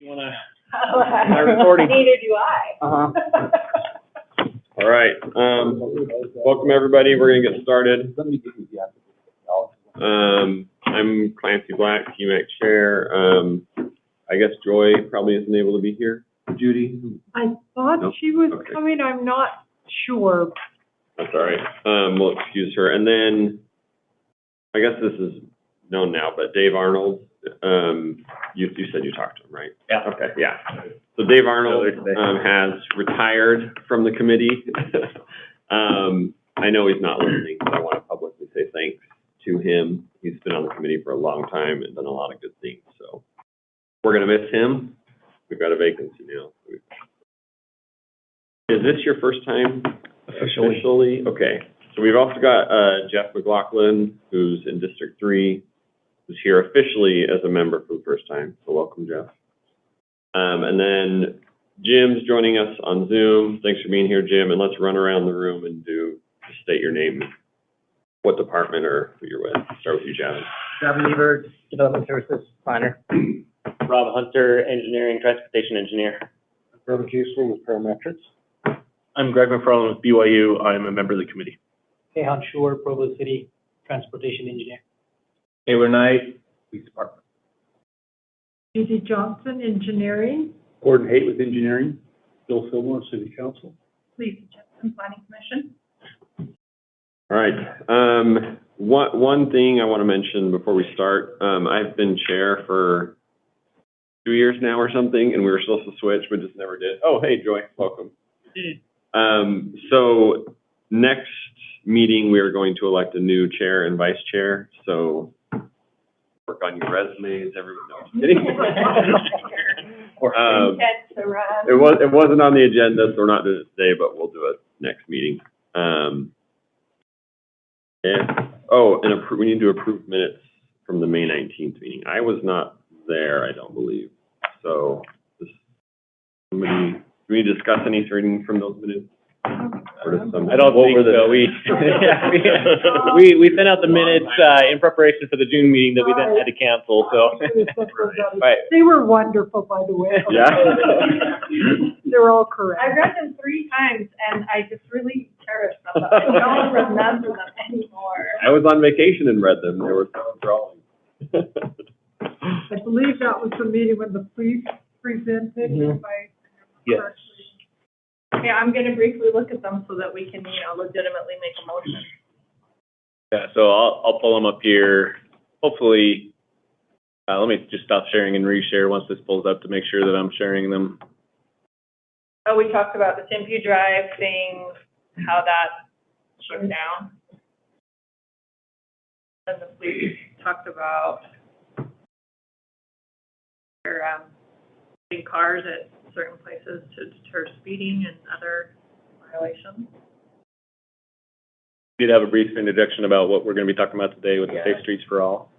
You wanna? recording. Neither do I. All right, welcome everybody, we're gonna get started. I'm Clancy Black, TMAC Chair. I guess Joy probably isn't able to be here. Judy? I thought Nope. she was Okay. coming, I'm not sure. That's all right, we'll excuse her. And then, I guess this is known now, but Dave Arnold, you said you talked to him, right? Yeah. Okay, yeah. So Dave Arnold, has retired from the committee. I know he's not listening, but I want to publicly say thanks to him. He's been on the committee for a long time and done a lot of good things, so we're gonna miss him. We've got a vacancy now. Is this your first time? Officially? Okay. So we've also got, Jeff McLaughlin, who's in District 3, who's here officially as a member for the first time. So welcome, Jeff. And then Jim's joining us on Zoom. Thanks for being here, Jim. And let's run around the room and just state your name, what department or who you're with. Start with you, Javin. Gavin Evert, Development Services Planner. Rob Hunter, Engineering, Transportation Engineer. Robert Kiesler with Parametrics. I'm Greg McFarland with BYU. I'm a member of the committee. Kehan Shore, Provo City Transportation Engineer. Taylor Knight, Police Department. Judy Johnson, Engineering. Gordon Haight with Engineering. Bill Fillmore, City Council. Lisa Jensen, Planning Commission. All right. One thing I want to mention before we start, I've been chair for 2 years now or something, and we were supposed to switch, but just never did. Oh, hey, Joy, welcome. So next meeting, we are going to elect a new chair and vice chair, so work on your resumes, everyone knows. It wasn't on the agenda, so we're not doing it today, but we'll do it next meeting. We need to approve minutes from the May 19th meeting. I was not there, I don't believe. So, do we discuss anything from those minutes? Or does somebody- I don't think so. We sent out the minutes, in preparation for the June meeting that we then had to cancel, so. Right. They were wonderful, by the way. Yeah. They were all correct. I've read them 3 times and I just really cherish them, but I don't remember them anymore. I was on vacation and read them. They were so enthralling. I believe that was the meeting when the police presented, if I remember Yes. correctly. Okay, I'm gonna briefly look at them so that we can, legitimately make a motion. Yeah, so I'll pull them up here. Hopefully, let me just stop sharing and reshare once this pulls up to make sure that I'm sharing them. Oh, we talked about the Timpview Drive thing, how that shut down. And the police talked about their, putting cars at certain places to deter speeding and other violations. We did have a brief introduction about what we're going to be talking about today with the Safe Streets for All.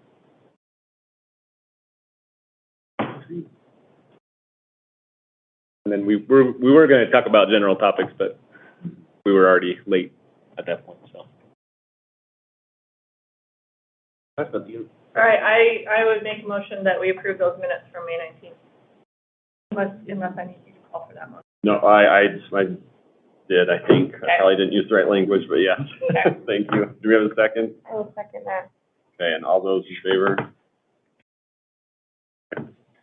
And then we were going to talk about general topics, but we were already late at that point, so. All right, I would make a motion that we approve those minutes from May 19th. Unless I need you to call for that motion. No, I did, I think. I Okay. probably didn't use the right language, but yes. Okay. Thank you. Do we have a second? I will second that. Okay, and all those in favor?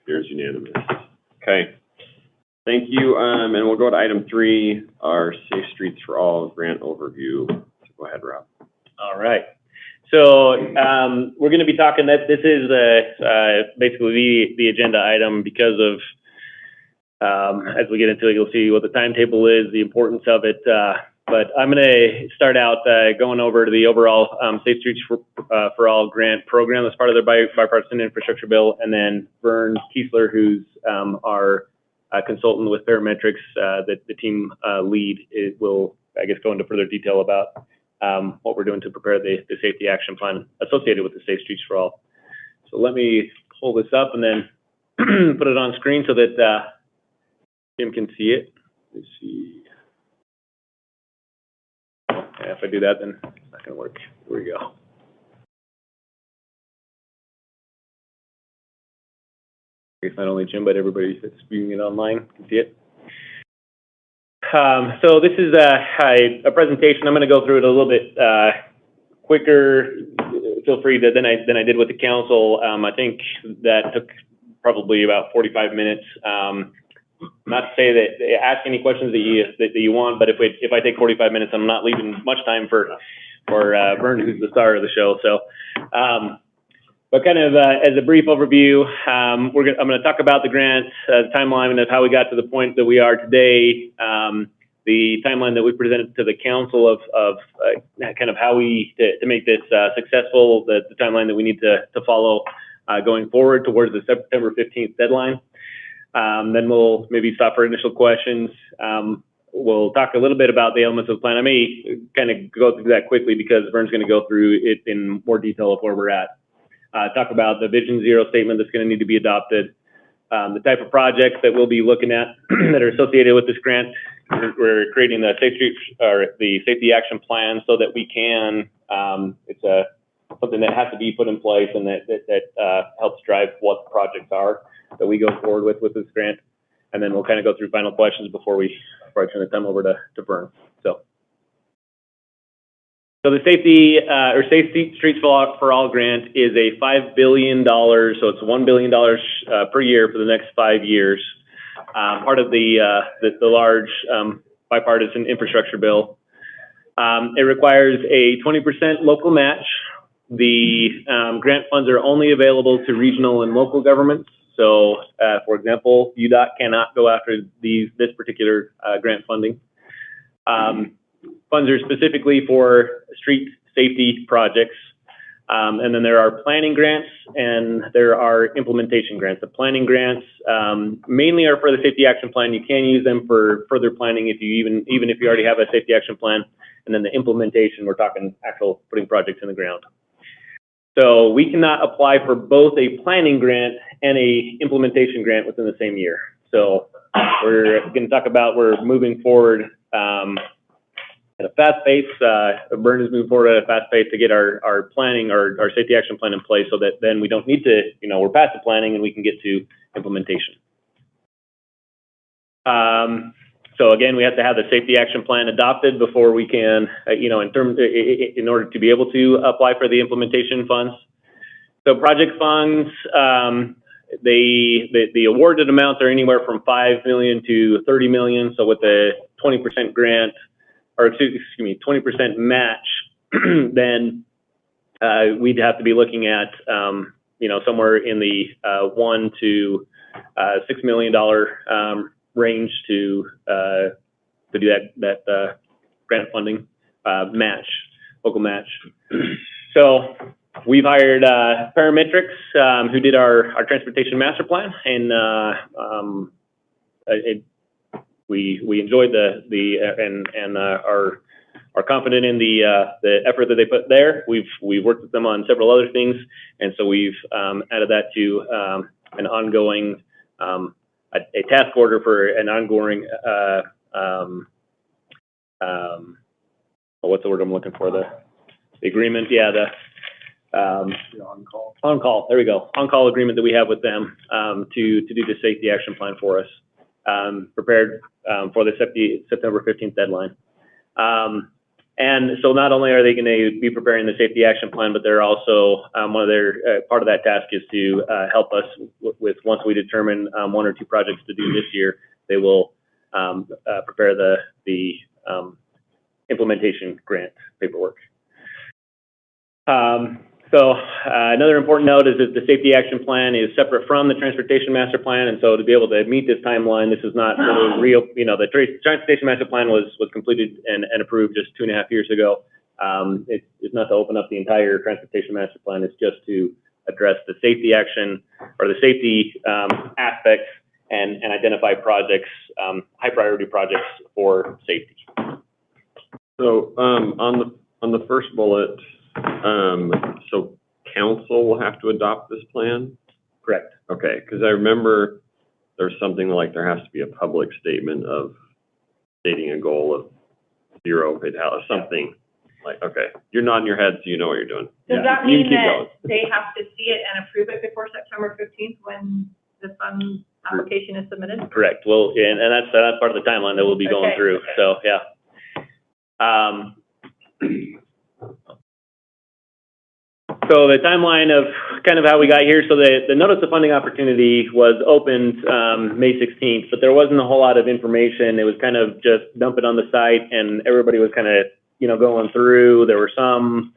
Here's unanimous. Okay. Thank you, and we'll go to item 3, our Safe Streets for All grant overview. So go ahead, Rob. All right. So we're going to be talking that this is basically the agenda item because of, as we get into it, you'll see what the timetable is, the importance of it. But I'm going to start out going over to the overall Safe Streets for All grant program as part of their bipartisan infrastructure bill. And then Vern Kiesler, who's our consultant with Parametrics, that the team lead, will, I guess, go into further detail about what we're doing to prepare the safety action plan associated with the Safe Streets for All. So let me pull this up and then put it on screen so that Jim can see it. Let's see. Okay, if I do that, then it's not going to work. Here we go. guess not only Jim, but everybody that's viewing it online can see it. So this is a presentation. I'm going to go through it a little bit quicker. Feel free to than I did with the council. I think that took probably about 45 minutes. Not to say that ask any questions that you want, but if I take 45 minutes, I'm not leaving much time for Vern, who's the star of the show. So, but kind of as a brief overview, I'm going to talk about the grant, the timeline of how we got to the point that we are today, the timeline that we presented to the council of kind of how to make this successful, the timeline that we need to follow going forward towards the September 15th deadline. Then we'll maybe stop for initial questions. We'll talk a little bit about the elements of the plan. I may kind of go through that quickly because Vern's going to go through it in more detail of where we're at. Talk about the Vision Zero statement that's going to need to be adopted, the type of projects that we'll be looking at that are associated with this grant. We're creating the safety action plan so that we can, it's something that has to be put in place and that helps drive what the projects are that we go forward with this grant. And then we'll kind of go through final questions before I turn the time over to Vern. So the Safe Streets for All grant is a $5 billion, so it's $1 billion per year for the next 5 years. Part of the large bipartisan infrastructure bill. It requires a 20% local match. The grant funds are only available to regional and local governments. So, for example, UDOT cannot go after this particular grant funding. Funds are specifically for street safety projects. And then there are planning grants and there are implementation grants. The planning grants mainly are for the safety action plan. You can use them for further planning if you even if you already have a safety action plan. And then the implementation, we're talking actual putting projects in the ground. So we cannot apply for both a planning grant and a implementation grant within the same year. So we're going to talk about we're moving forward at a fast pace. Vern is moving forward at a fast pace to get our planning, our safety action plan in place so that then we don't need to, we're past the planning and we can get to implementation. So again, we have to have the safety action plan adopted before we can, in order to be able to apply for the implementation funds. So project funds, the awarded amounts are anywhere from $5 million to $30 million. So with the 20% grant, or excuse me, 20% match, then we'd have to be looking at, somewhere in the $1 to $6 million range to do that grant funding match, local match. So we've hired parametrics who did our transportation master plan, and we enjoyed and are confident in the effort that they put there. We've worked with them on several other things, and so we've added that to an ongoing a task order for an ongoing what's the word I'm looking for? The agreement, yeah, the on-call. There we go. On-call agreement that we have with them to do the safety action plan for us, prepared for the September 15th deadline. And so not only are they going to be preparing the safety action plan, but they're also one of their part of that task is to help us with once we determine 1 or 2 projects to do this year, they will prepare the implementation grant paperwork. So another important note is that the safety action plan is separate from the transportation master plan, and so to be able to meet this timeline, this is not really real. The transportation master plan was completed and approved just 2.5 years ago. It's not to open up the entire transportation master plan. It's just to address the safety action or the safety aspects and identify projects, high priority projects for safety. So on the first bullet. So council will have to adopt this plan? Correct. Okay, because I remember there's something like there has to be a public statement of stating a goal of zero fatality, something like, okay, you're nodding your head so you know what you're doing. Does that mean that they have to see it and approve it before September 15th when the fund application is submitted? Correct. Well, and that's part of the timeline that we'll be going Okay. through. So, yeah. So the timeline of kind of how we got here, so the notice of funding opportunity was opened May 16th, but there wasn't a whole lot of information. It was kind of just dump it on the site, and everybody was kind of, you know, going through. There were some,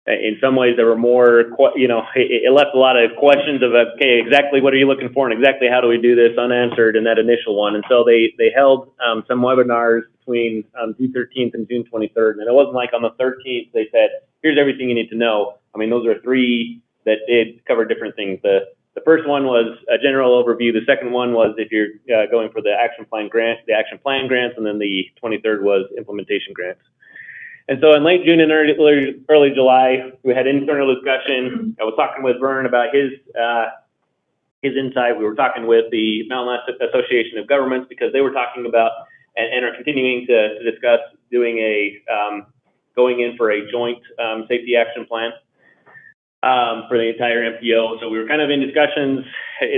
in some ways, there were more, you know, it left a lot of questions of, okay, exactly what are you looking for, and exactly how do we do this, unanswered in that initial one. And so they held some webinars between June 13th and June 23rd, and it wasn't like on the 13th they said, here's everything you need to know. I mean, those are three that did cover different things. The first one was a general overview. The second one was if you're going for the action plan grants, and then the 23rd was implementation grants. And so in late June and early July, we had internal discussion. I was talking with Vern about his insight. We were talking with the Mountain West Association of Governments because they were talking about and are continuing to discuss doing going in for a joint safety action plan for the entire MPO. So we were kind of in discussions.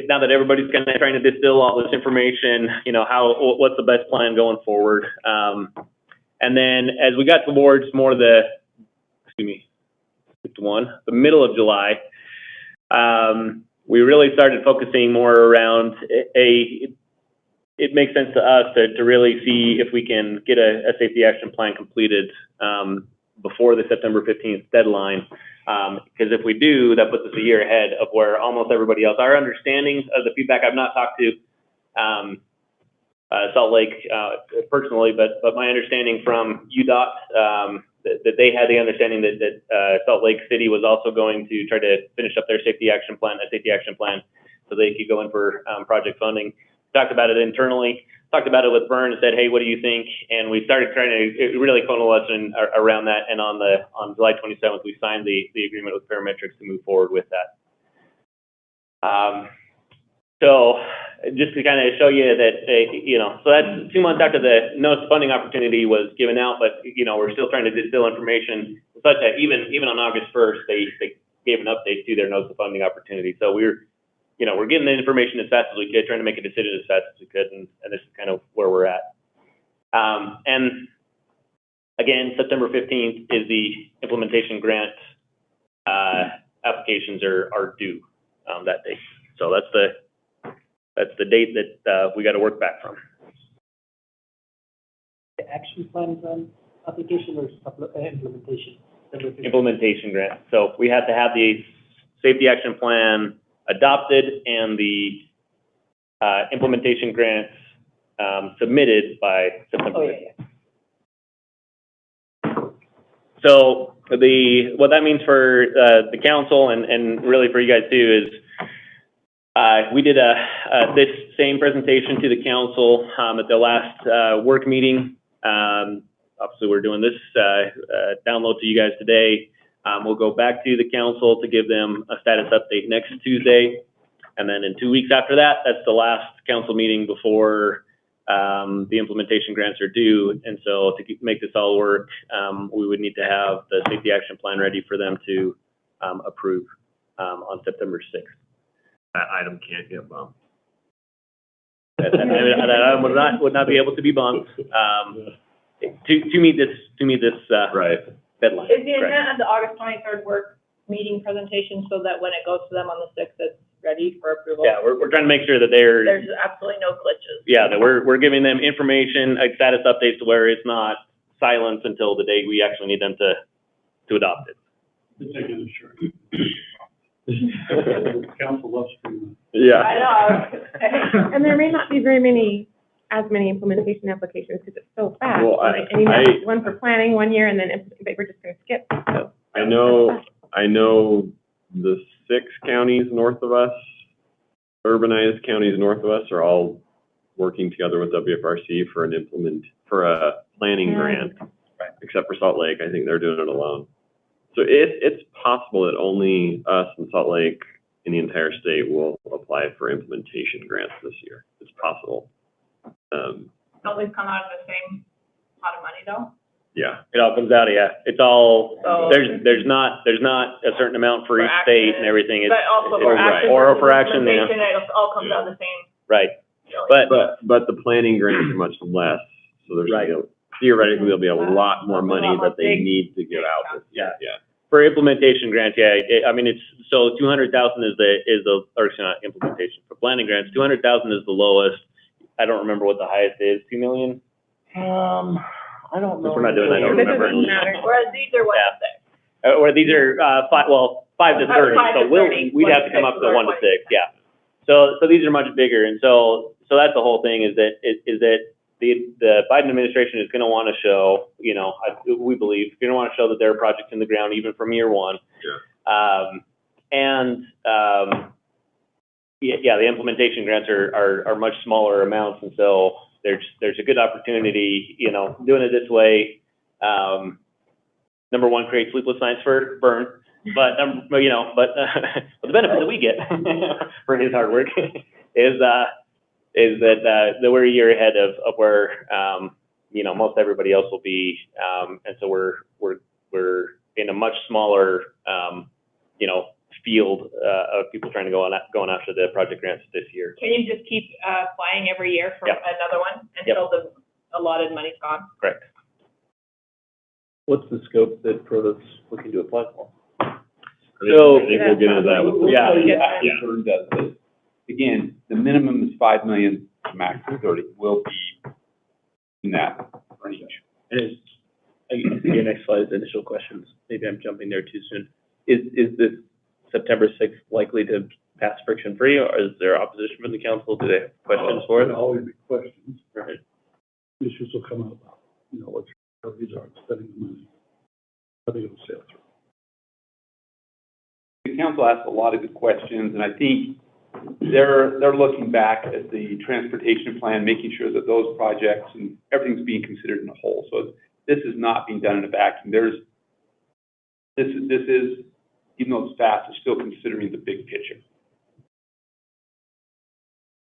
Now that everybody's kind of trying to distill all this information, you know, what's the best plan going forward? And then as we got towards more the middle of July, we really started focusing more around it makes sense to us to really see if we can get a safety action plan completed before the September 15th deadline. Because if we do, that puts us a year ahead of where almost everybody else. Our understanding of the feedback, I've not talked to Salt Lake personally, but my understanding from UDOT that they had the understanding that Salt Lake City was also going to try to finish up their safety action plan, so they could go in for project funding. Talked about it internally, talked about it with Vern and said, hey, what do you think? And we started trying to really coalesce around that. And on July 27th, we signed the agreement with Parametrics to move forward with that. So just to kind of show you that, you know, so that's 2 months after the notice of funding opportunity was given out, but, you know, we're still trying to distill information such that even on August 1st, they gave an update to their notice of funding opportunity. So we're getting the information as fast as we could, trying to make a decision as fast as we could, and this is kind of where we're at. And again, September 15th is the implementation grant applications are due that day. So that's the date that we got to work back from. The action plan application or implementation? Implementation grant. So we have to have the safety action plan adopted and the implementation grants submitted by September 15th. So what that means for the council and really for you guys too is we did this same presentation to the council at the last work meeting. Obviously, we're doing this download to you guys today. We'll go back to the council to give them a status update next Tuesday. And then in 2 weeks after that, that's the last council meeting before the implementation grants are due. And so to make this all work, we would need to have the safety action plan ready for them to approve on September 6th. That item can't get bumped. That item would not be able to be bumped to meet this Right. deadline. Is the intent of the August 23rd work meeting presentation so that when it goes to them on the 6th, it's ready for approval? Yeah, we're trying to make sure that there's absolutely no glitches. Yeah, that we're giving them information, like status updates, to where it's not silence until the day we actually need them to adopt it. Council loves streaming. Yeah. I know. And there may not be as many implementation applications because it's so fast. Well, and you have one for planning 1 year, and then we're just going to skip. So I know the 6 counties north of us, urbanized counties north of us, are all working together with WFRC for a planning grant, right, except for Salt Lake. I think they're doing it alone. So it's possible that only us and Salt Lake in the entire state will apply for implementation grants this year. It's possible. Don't they come out of the same pot of money though? Yeah. It all comes out, it's all, So- there's not a certain amount for each state and everything. But also it's for right. action. Or for action, yeah. Implementation, it all comes out the same. Right, Really. but, the planning grants are much less, so there's, Right. Theoretically, there'll be a lot more A money lot more that they big- need to give out this year, Yeah. For implementation grants, I mean, it's, so 200,000 is the, or it's not implementation, for planning grants, 200,000 is the lowest. I don't remember what the highest is, 2 million? I don't know. If we're not doing that, I don't This remember. doesn't matter. Whereas these are what, Yeah. Or these are, 5 to 30, 5 to so 30, we'd have to 1 to come up 6 to or 1 to 6, 20. yeah. So these are much bigger, and so that's the whole thing, is that the Biden administration is gonna wanna show, we believe, gonna wanna show that there are projects in the ground even from year one. The implementation grants are much smaller amounts, and so there's a good opportunity, doing it this way. Number one, create sleepless nights for Vern, but the benefit that we get for his hard work is that we're a year ahead of where most everybody else will be, and so we're in a much smaller field of people trying to going after the project grants this year. can you just keep applying every year for another one until the allotted money's gone? Correct. What's the scope that Provo's looking to apply for? So- I think we'll get into that with. Yeah. Vern does this. Again, the minimum is 5 million, the max is 30, will be in that range. And I guess your next slide is initial questions. Maybe I'm jumping there too soon. Is this September 6th likely to pass friction free, or is there opposition from the council? Do they have questions for it? There'll always be questions. Right. Issues will come up, what these are, spending the money. I think it'll sail through. The council asked a lot of good questions, and I think they're looking back at the transportation plan, making sure that those projects and everything's being considered in a whole. So this is not being done in a vacuum. This is, even though it's fast, it's still considering the big picture.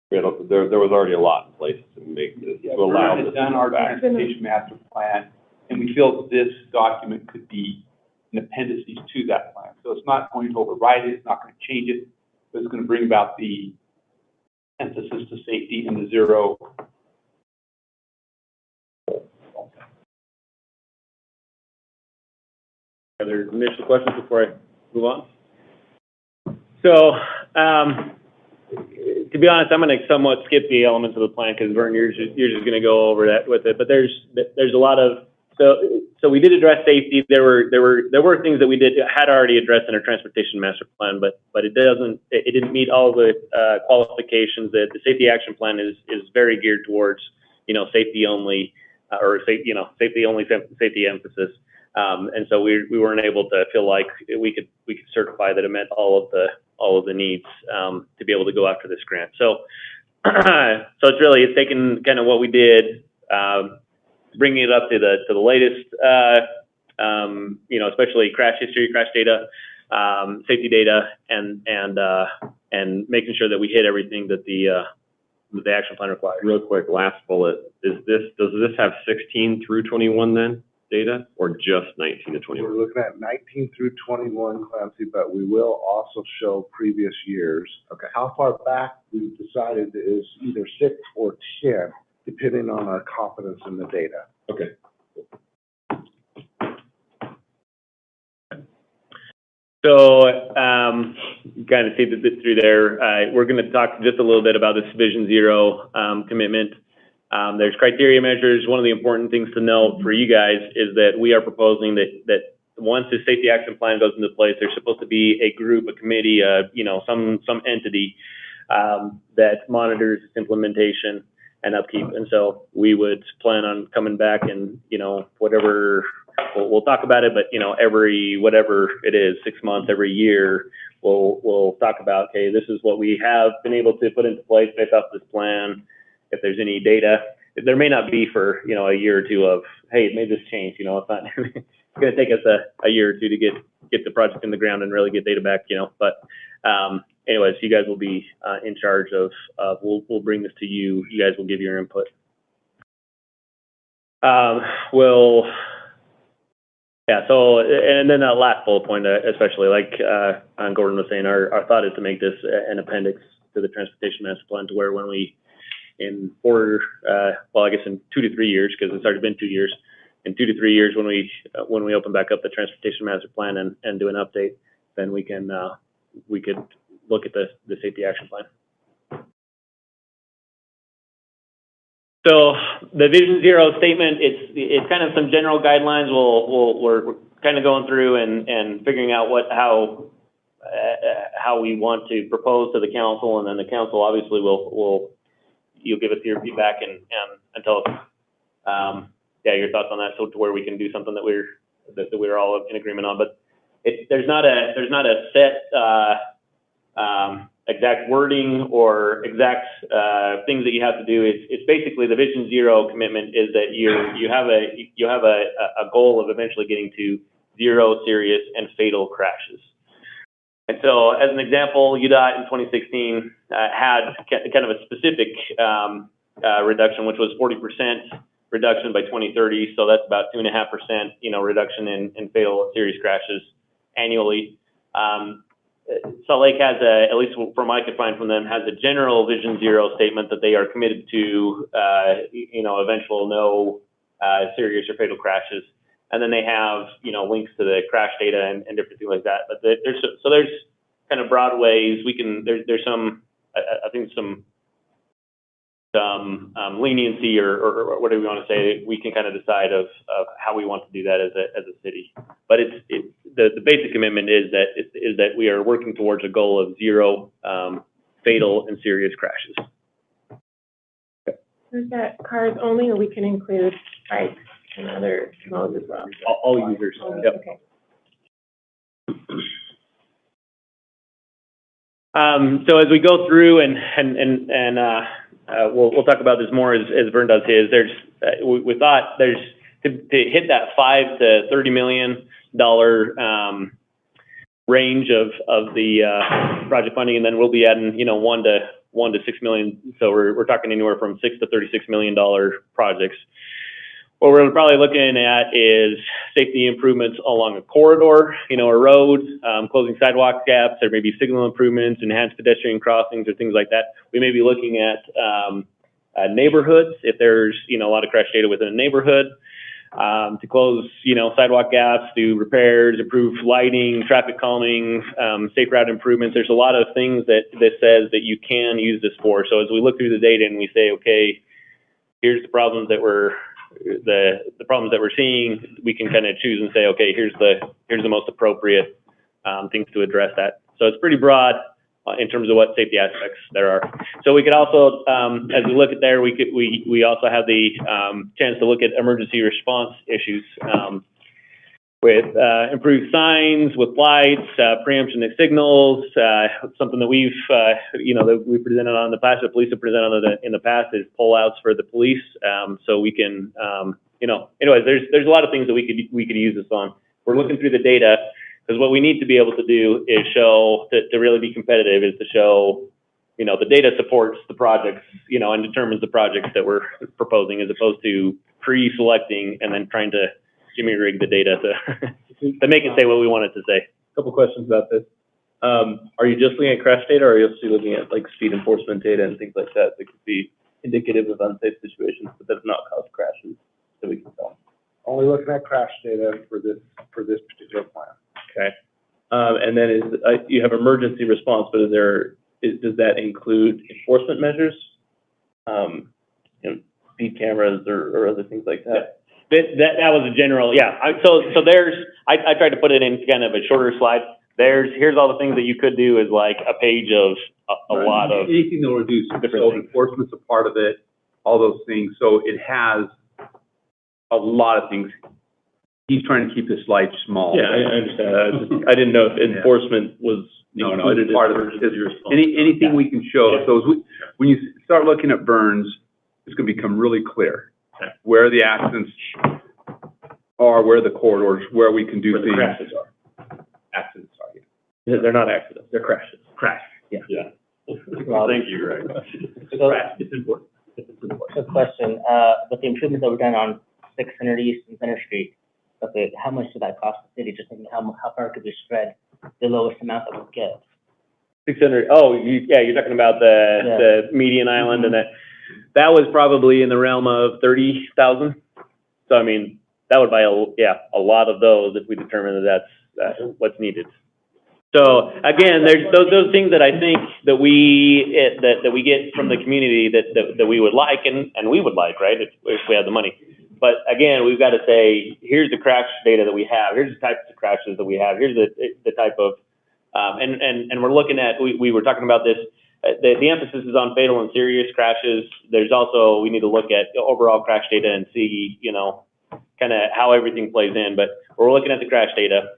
There was already a lot in place to make this, to allow We've this. done our back. transportation master plan, and we feel this document could be an appendices to that plan. So it's not going to override it, it's not going to change it, but it's going to bring about the emphasis to safety and the zero. Other initial questions before I move on? So, to be honest, I'm going to somewhat skip the elements of the plan because Vern, you're just going to go over that with it. But there's a lot of so we did address safety. There were things that we had already addressed in our transportation master plan, but it didn't meet all the qualifications. That the safety action plan is very geared towards safety only safety only safety emphasis. And so we weren't able to feel like we could certify that it met all of the needs to be able to go after this grant. So it's taking kind of what we did, bringing it up to the latest, especially crash history, crash data, safety data, and making sure that we hit everything that the action plan requires. Real quick, last bullet, does this have 16 through 21 then, data, or just 19 to 21? We're looking at 19 through 21, Clancy, but we will also show previous years. Okay. How far back we've decided is either 6 or 10, depending on our confidence in the data. Okay. So, kind of see through there, we're going to talk just a little bit about this Vision Zero commitment. There's criteria measures. One of the important things to note for you guys is that we are proposing that once the safety action plan goes into place, there's supposed to be a group, a committee, some entity that monitors its implementation and upkeep. And so we would plan on coming back and, whatever, we'll talk about it, but, every, whatever it is, 6 months, every year, we'll talk about, okay, this is what we have been able to put into place based off this plan. If there's any data, there may not be for, a year or two of, hey, it made this change, it's not, it's going to take us a year or two to get the project in the ground and really get data back, but, anyways, you guys will be in charge of, we'll bring this to you. You guys will give your input. Yeah, so, and then that last bullet point, especially like, Gordon was saying, our thought is to make this an appendix to the transportation master plan, to where when we, in 2 to 3 years, because it's already been 2 years, in 2 to 3 years, when we open back up the transportation master plan and do an update, then we could look at the safety action plan. So the Vision Zero statement, it's kind of some general guidelines. We're kind of going through and figuring out how we want to propose to the council, and then the council obviously you'll give us your feedback and tell us your thoughts on that, so to where we can do something that we're all in agreement on. But there's not a set exact wording or exact things that you have to do. It's basically the Vision Zero commitment is that you have a goal of eventually getting to 0 serious and fatal crashes. And so, as an example, UDOT in 2016 had kind of a specific reduction, which was 40% reduction by 2030. So that's about 2.5%, reduction in fatal serious crashes annually. Salt Lake has at least from what I could find from them, has a general Vision Zero statement that they are committed to, eventual no serious or fatal crashes. And then they have, links to the crash data and different things like that. But there's kind of broad ways we can, there's some, I think some leniency or whatever we want to say, we can kind of decide of how we want to do that as a city. But the basic commitment is that we are working towards a goal of 0 fatal and serious crashes. Okay. Is that cars only, or we can include bikes and other modes as well? All users. Yep. Okay. So as we go through and we'll talk about this more as Vern does his. We thought to hit that $5 to $30 million range of the project funding, and then we'll be adding $1 to $6 million. So we're talking anywhere from $6 to $36 million projects. What we're probably looking at is safety improvements along a corridor, a road, closing sidewalk gaps. There may be signal improvements, enhanced pedestrian crossings, or things like that. We may be looking at neighborhoods, if there's a lot of crash data within a neighborhood, to close sidewalk gaps, do repairs, improve lighting, traffic calming, safe route improvements. There's a lot of things that says that you can use this for. So as we look through the data and we say, okay, here's the problems that we're seeing, we can kind of choose and say, okay, here's the most appropriate things to address that. So it's pretty broad in terms of what safety aspects there are. So we could also, as we look at there, we also have the chance to look at emergency response issues with improved signs, with lights, preemption of signals. Something that we've presented on in the past, the police have presented on in the past, is pullouts for the police. So we can, anyways, there's a lot of things that we could use this on. We're looking through the data, because what we need to be able to do is show, to really be competitive, is to show, the data supports the projects, and determines the projects that we're proposing, as opposed to pre-selecting and then trying to Jimmy rig the data to make it say what we want it to say. A couple questions about this. Are you just looking at crash data, or are you also looking at like speed enforcement data and things like that that could be indicative of unsafe situations, but that have not caused crashes that we can tell? Only looking at crash data for this particular plan. Okay. And then you have emergency response, but does that include enforcement measures? Speed cameras or other things like that? That was a general, yeah. So I tried to put it in kind of a shorter slide. Here's all the things that you could do, is like a page of a lot of anything that will reduce. So enforcement's a part of it, all those things. So it has a lot of things. He's trying to keep the slide small. Yeah, I understand. I didn't know if enforcement was no, it's part of it. Anything we can show. Yeah. So when you start looking at burns, it's going to become really clear where the accidents are, where the corridors, where we can do where things. The crashes are. Accidents are. Yeah. They're not accidents. They're crashes. Crash. Yeah. Yeah. Well, thank you, Greg. It's important. Good question. With the improvements that were done on 600 East and Center Street, of it, how much did that cost the city? Just thinking how far could we spread the lowest amount that we'll get? 600, oh, you're talking about the median island, and that was probably in the realm of 30,000. So, I mean, that would buy a lot of those if we determine that that's what's needed. So again, there's those things that I think that we get from the community that we would like and we would like, right, if we had the money. But again, we've got to say, here's the crash data that we have. Here's the types of crashes that we have. Here's the type of and we're looking at, we were talking about this, the emphasis is on fatal and serious crashes. There's also, we need to look at overall crash data and see, you know, kind of how everything plays in. But we're looking at the crash data,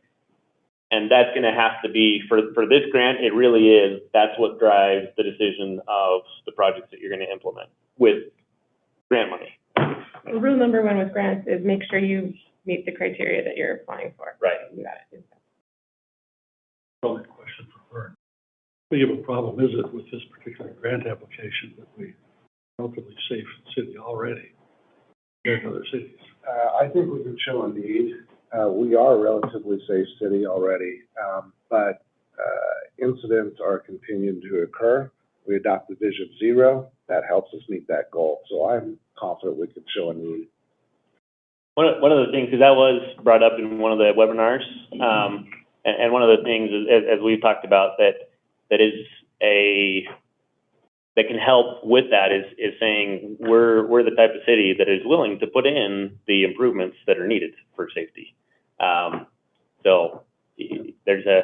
and that's going to have to be, for this grant, it really is, that's what drives the decision of the projects that you're going to implement with grant money. Rule number one with grants is make sure you meet the criteria that you're applying for. Right. You got it. Probably a question for Vern. How big of a problem is it with this particular grant application that we relatively safe city already compared to other cities? I think we can show a need. We are a relatively safe city already, but incidents are continuing to occur. We adopted Vision Zero. That helps us meet that goal. So I'm confident we can show a need. One of the things, because that was brought up in one of the webinars, and one of the things, as we've talked about, that can help with that is saying we're the type of city that is willing to put in the improvements that are needed for safety. So there's I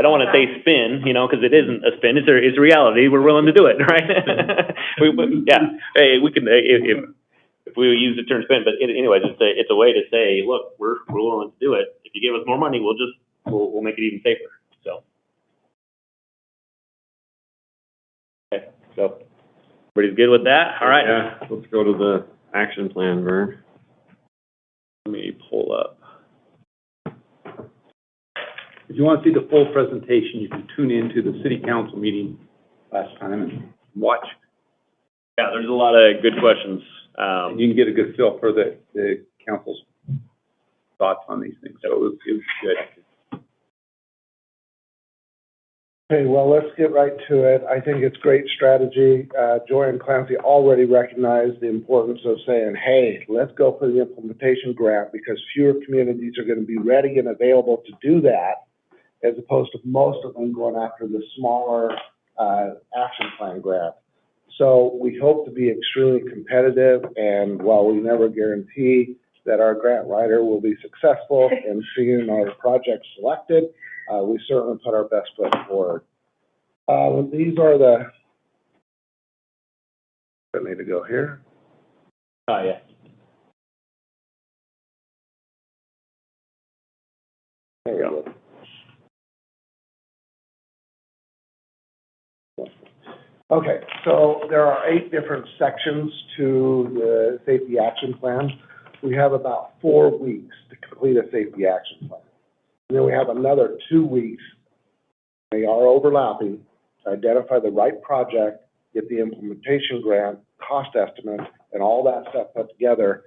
don't want to say spin, you know, because it isn't a spin. It's a reality. We're willing to do it, right? Hey, we can if we use the term spin, but anyways, it's a way to say, look, we're willing to do it. If you give us more money, we'll make it even safer. So. Okay, so everybody's good with that? All right. Yeah, let's go to the action plan, Vern. Let me pull up. If you want to see the full presentation, you can tune into the city council meeting last time and watch. Yeah, there's a lot of good questions. And you can get a good feel for the council's thoughts on these things. So it was good. Okay, well, let's get right to it. I think it's great strategy. Joy and Clancy already recognize the importance of saying, hey, let's go for the implementation grant because fewer communities are going to be ready and available to do that, as opposed to most of them going after the smaller action plan grant. So we hope to be extremely competitive, and while we never guarantee that our grant writer will be successful in seeing our projects selected, we certainly put our best foot forward. These are the, I need to go here. Oh, yeah. There we go. Okay, so there are 8 different sections to the safety action plan. We have about 4 weeks to complete a safety action plan. And then we have another 2 weeks, they are overlapping, to identify the right project, get the implementation grant, cost estimates, and all that stuff put together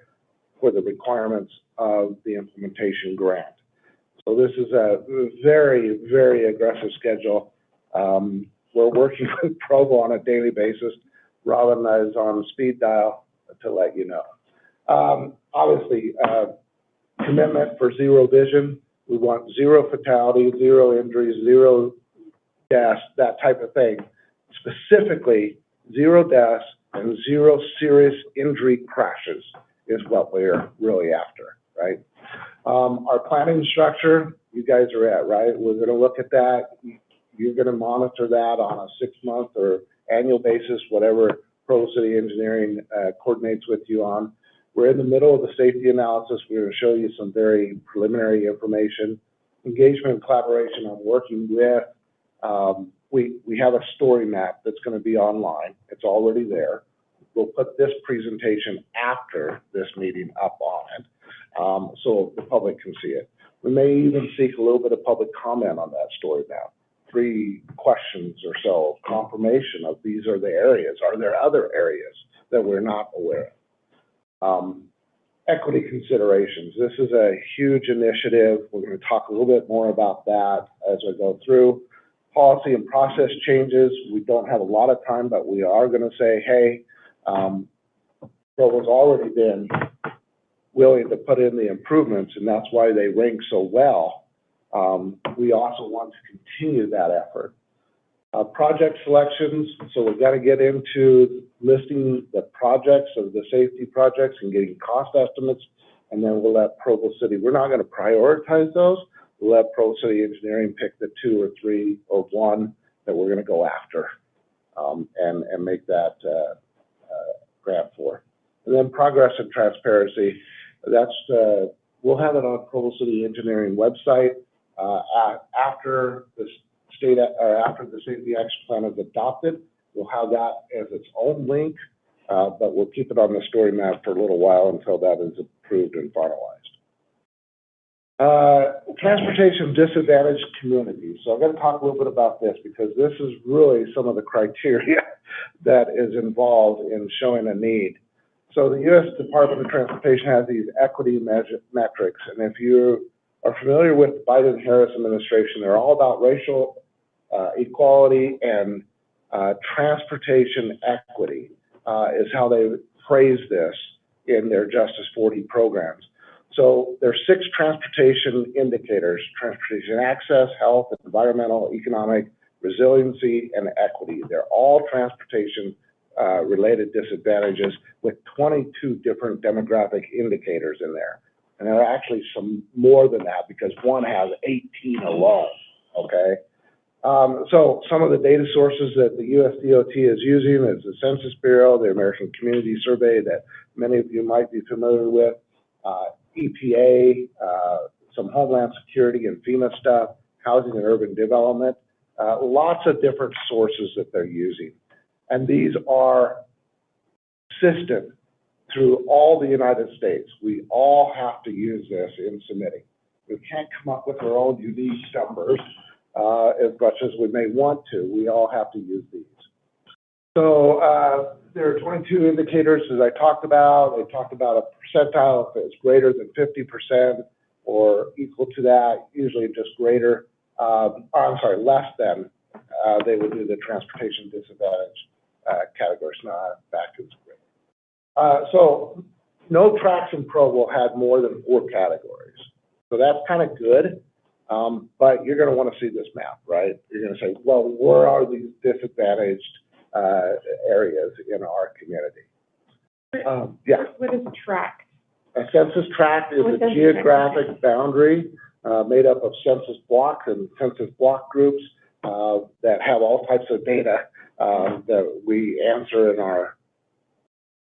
for the requirements of the implementation grant. So this is a very, very aggressive schedule. We're working with Provo on a daily basis. Robin is on speed dial to let you know. Obviously, commitment for zero vision. We want 0 fatalities, 0 injuries, 0 deaths, that type of thing. Specifically, 0 deaths and 0 serious injury crashes is what we're really after, right? Our planning structure, you guys are at, right? We're going to look at that. You're going to monitor that on a 6-month or annual basis, whatever Provo City Engineering coordinates with you on. We're in the middle of the safety analysis. We're going to show you some very preliminary information. Engagement and collaboration on working with. We have a story map that's going to be online. It's already there. We'll put this presentation after this meeting up on it, so the public can see it. We may even seek a little bit of public comment on that story map. 3 questions or so, confirmation of these are the areas. Are there other areas that we're not aware of? equity considerations. This is a huge initiative. We're going to talk a little bit more about that as we go through. Policy and process changes. We don't have a lot of time, but we are going to say, hey, Provo's already been willing to put in the improvements, and that's why they rank so well. We also want to continue that effort. Project selections, so we've got to get into listing the projects of the safety projects and getting cost estimates, and then we'll let Provo City, we're not going to prioritize those, we'll let Provo City Engineering pick the 2 or 3 or 1 that we're going to go after, and make that grant for. And then progress and transparency, that's, we'll have it on Provo City Engineering website after the after the Safety Action Plan is adopted. We'll have that as its own link, but we'll keep it on the story map for a little while until that is approved and finalized. Transportation disadvantaged communities. So I'm going to talk a little bit about this because this is really some of the criteria that is involved in showing a need. So the U.S. Department of Transportation has these equity metrics, and if you are familiar with the Biden-Harris administration, they're all about racial equality and transportation equity is how they phrase this in their Justice 40 programs. So there's 6 transportation indicators: transportation access, health, environmental, economic, resiliency, and equity. They're all transportation related disadvantages with 22 different demographic indicators in there. And there are actually some more than that because one has 18 alone, okay? So some of the data sources that the US DOT is using is the Census Bureau, the American Community Survey that many of you might be familiar with, EPA, some Homeland Security and FEMA stuff, Housing and Urban Development, lots of different sources that they're using. And these are consistent through all the United States. We all have to use this in submitting. We can't come up with our own unique numbers as much as we may want to. We all have to use these. So there are 22 indicators, as I talked about. They talked about a percentile if it's greater than 50% or equal to that, usually just greater, less than, they would do the transportation disadvantage categories, not back to greater. So no tracks in Provo had more than 4 categories. So that's kind of good, but you're going to want to see this map, right? You're going to say, well, where are these disadvantaged areas in our community? Yeah. What is tract? A census tract is a geographic boundary made up of census blocks and census block groups that have all types of data that we answer in our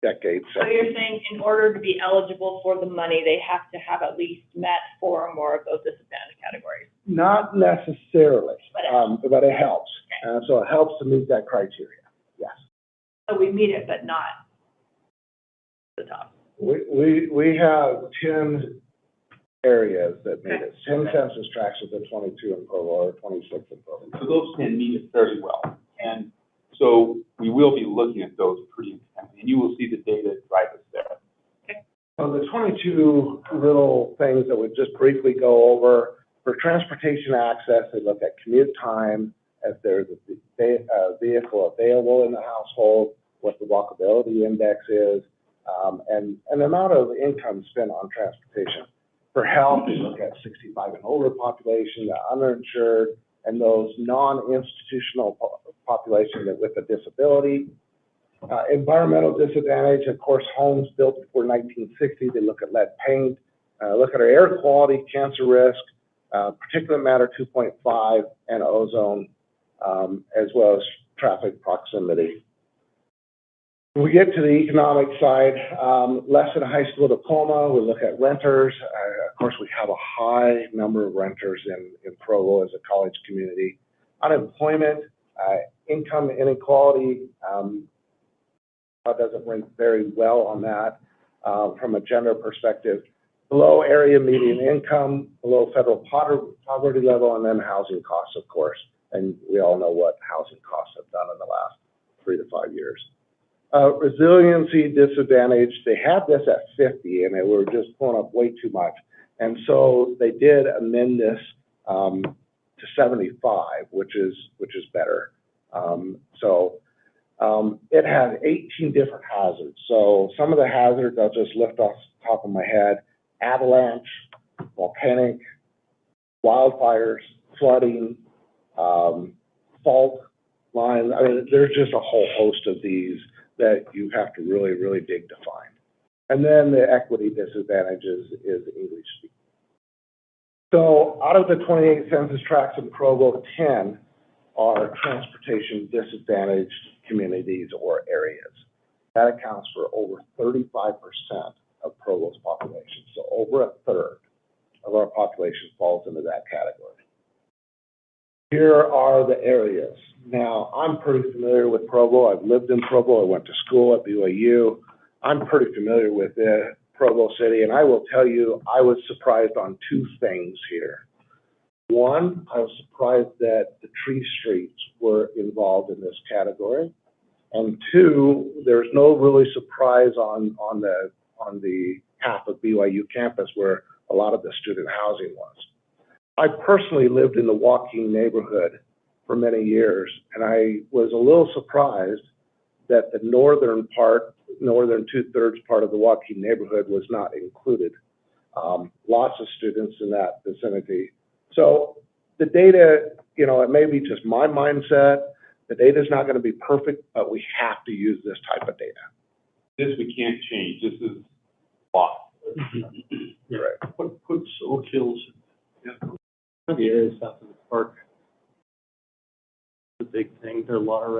decades. So you're saying in order to be eligible for the money, they have to have at least met 4 or more of those disadvantaged categories? Not necessarily, but it helps. Okay. So it helps to meet that criteria, yes. So we meet it, but not the top. We have 10 areas that meet it. 10 census tracts of the 22 in Provo or 26 in Provo. So those 10 meet it fairly well. And so we will be looking at those pretty intently, and you will see the data drive us there. Okay. So the 22 little things that we just briefly go over, for transportation access, they look at commute time, if there's a vehicle available in the household, what the walkability index is, and the amount of income spent on transportation. For health, they look at 65 and older population, the uninsured, and those non-institutional population that with a disability. Environmental disadvantage, of course, homes built before 1960, they look at lead paint, look at our air quality, cancer risk, particulate matter 2.5, and ozone, as well as traffic proximity. When we get to the economic side, less than a high school diploma, we look at renters. Of course, we have a high number of renters in Provo as a college community. Unemployment, income inequality, doesn't rank very well on that from a gender perspective. Below area median income, below federal poverty level, and then housing costs, of course. And we all know what housing costs have done in the last 3 to 5 years. Resiliency disadvantage, they had this at 50 and they were just pulling up way too much. And so they did amend this to 75, which is better. It had 18 different hazards. So some of the hazards I'll just lift off the top of my head: avalanche, volcanic, wildfires, flooding, fault lines. I mean, there's just a whole host of these that you have to really, really dig to find. And then the equity disadvantages is English speaking. So out of the 28 census tracts in Provo, 10 are transportation disadvantaged communities or areas. That accounts for over 35% of Provo's population. So over a third of our population falls into that category. Here are the areas. Now, I'm pretty familiar with Provo. I've lived in Provo. I went to school at BYU. I'm pretty familiar with Provo City, and I will tell you, I was surprised on two things here. One, I was surprised that the tree streets were involved in this category. And two, there's no really surprise on the half of BYU campus where a lot of the student housing was. I personally lived in the Joaquin neighborhood for many years, and I was a little surprised that the northern 2/3 part of the Joaquin neighborhood was not included. Lots of students in that vicinity. So the data, it may be just my mindset. The data is not going to be perfect, but we have to use this type of data. This we can't change. This is law. Right. Put Oak Hills, The areas south of the park, the big thing. There are a lot of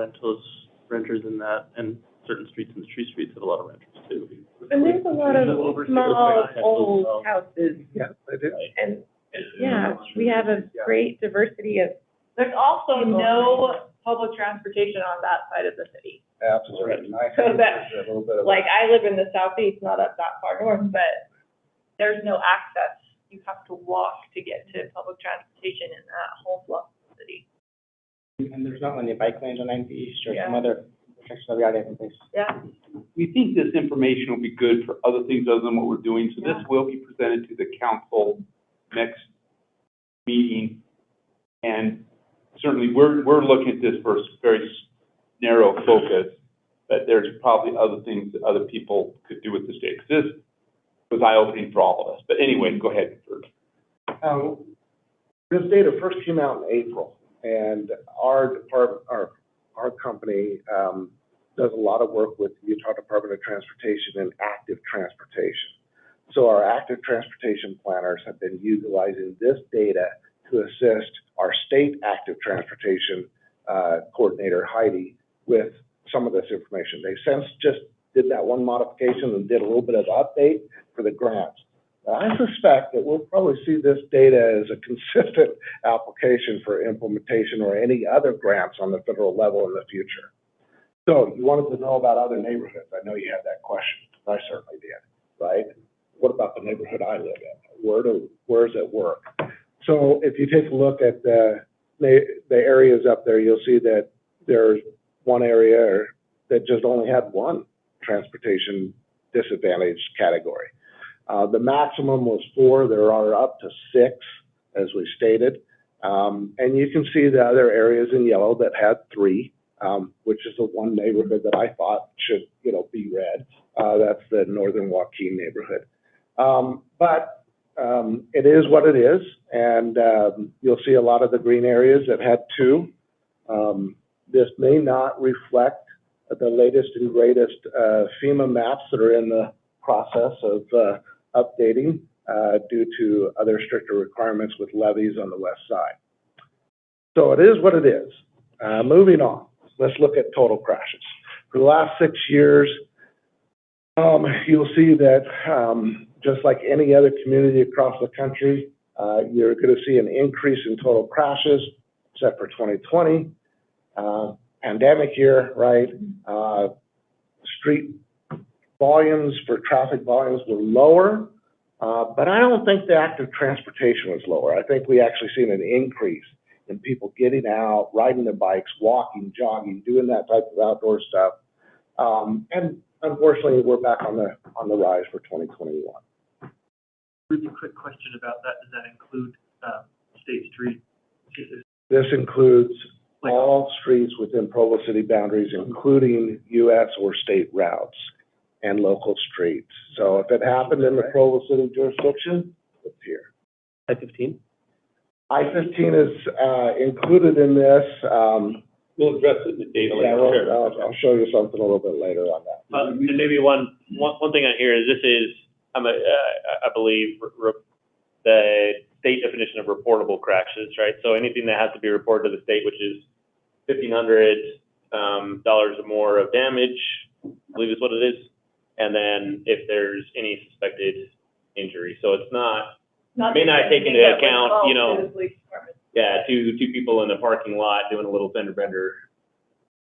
renters in that, and certain streets in the tree streets have a lot of renters too. And there's a lot of small, old houses. Yeah, they do. And, yeah, we have a great diversity of. There's also no public transportation on that side of the city. Absolutely. So that, A little bit of like, I live in the southeast, not up that far north, but there's no access. You have to walk to get to public transportation in that whole block of the city. And there's not many bike lanes on 90 East or some Yeah. other sections of the area in place. Yeah. We think this information will be good for other things other than what we're doing, so this will be presented to the council next meeting. And certainly, we're looking at this for a very narrow focus, but there's probably other things that other people could do with this data. This was eye-opening for all of us. But anyway, go ahead, Bert. This data first came out in April, and our department, our company, does a lot of work with the Utah Department of Transportation and active transportation. So our active transportation planners have been utilizing this data to assist our state active transportation coordinator, Heidi, with some of this information. They since just did that one modification and did a little bit of update for the grants. Now, I suspect that we'll probably see this data as a consistent application for implementation or any other grants on the federal level in the future. So you wanted to know about other neighborhoods. I know you had that question. I certainly did, right? What about the neighborhood I live in? Where does it work? So if you take a look at the areas up there, you'll see that there's one area that just only had one transportation disadvantaged category. The maximum was 4. There are up to 6, as we stated. And you can see the other areas in yellow that had 3, which is the one neighborhood that I thought should, be red. That's the northern Joaquin neighborhood. But it is what it is, and you'll see a lot of the green areas that had 2. This may not reflect the latest and greatest FEMA maps that are in the process of updating due to other stricter requirements with levees on the west side. So it is what it is. Moving on, let's look at total crashes. For the last 6 years, you'll see that just like any other community across the country, you're going to see an increase in total crashes, except for 2020. Pandemic year, right? Street volumes for traffic volumes were lower, but I don't think the active transportation was lower. I think we actually seen an increase in people getting out, riding their bikes, walking, jogging, doing that type of outdoor stuff. And unfortunately, we're back on the rise for 2021. Just a quick question about that. Does that include, State Street? This includes all streets within Provo city boundaries, including US or state routes and local streets. So if it happened in the Provo city jurisdiction, it's here. I-15? I-15 is, included in this, We'll address it in the data yeah, later. I'll show you something a little bit later on that. And maybe one thing on here is this is, I believe, the state definition of reportable crashes, right? So anything that has to be reported to the state, which is $1,500 or more of damage, I believe is what it is. And then if there's any suspected injury, so it's may not take into account, you know, two people in a parking lot doing a little fender bender,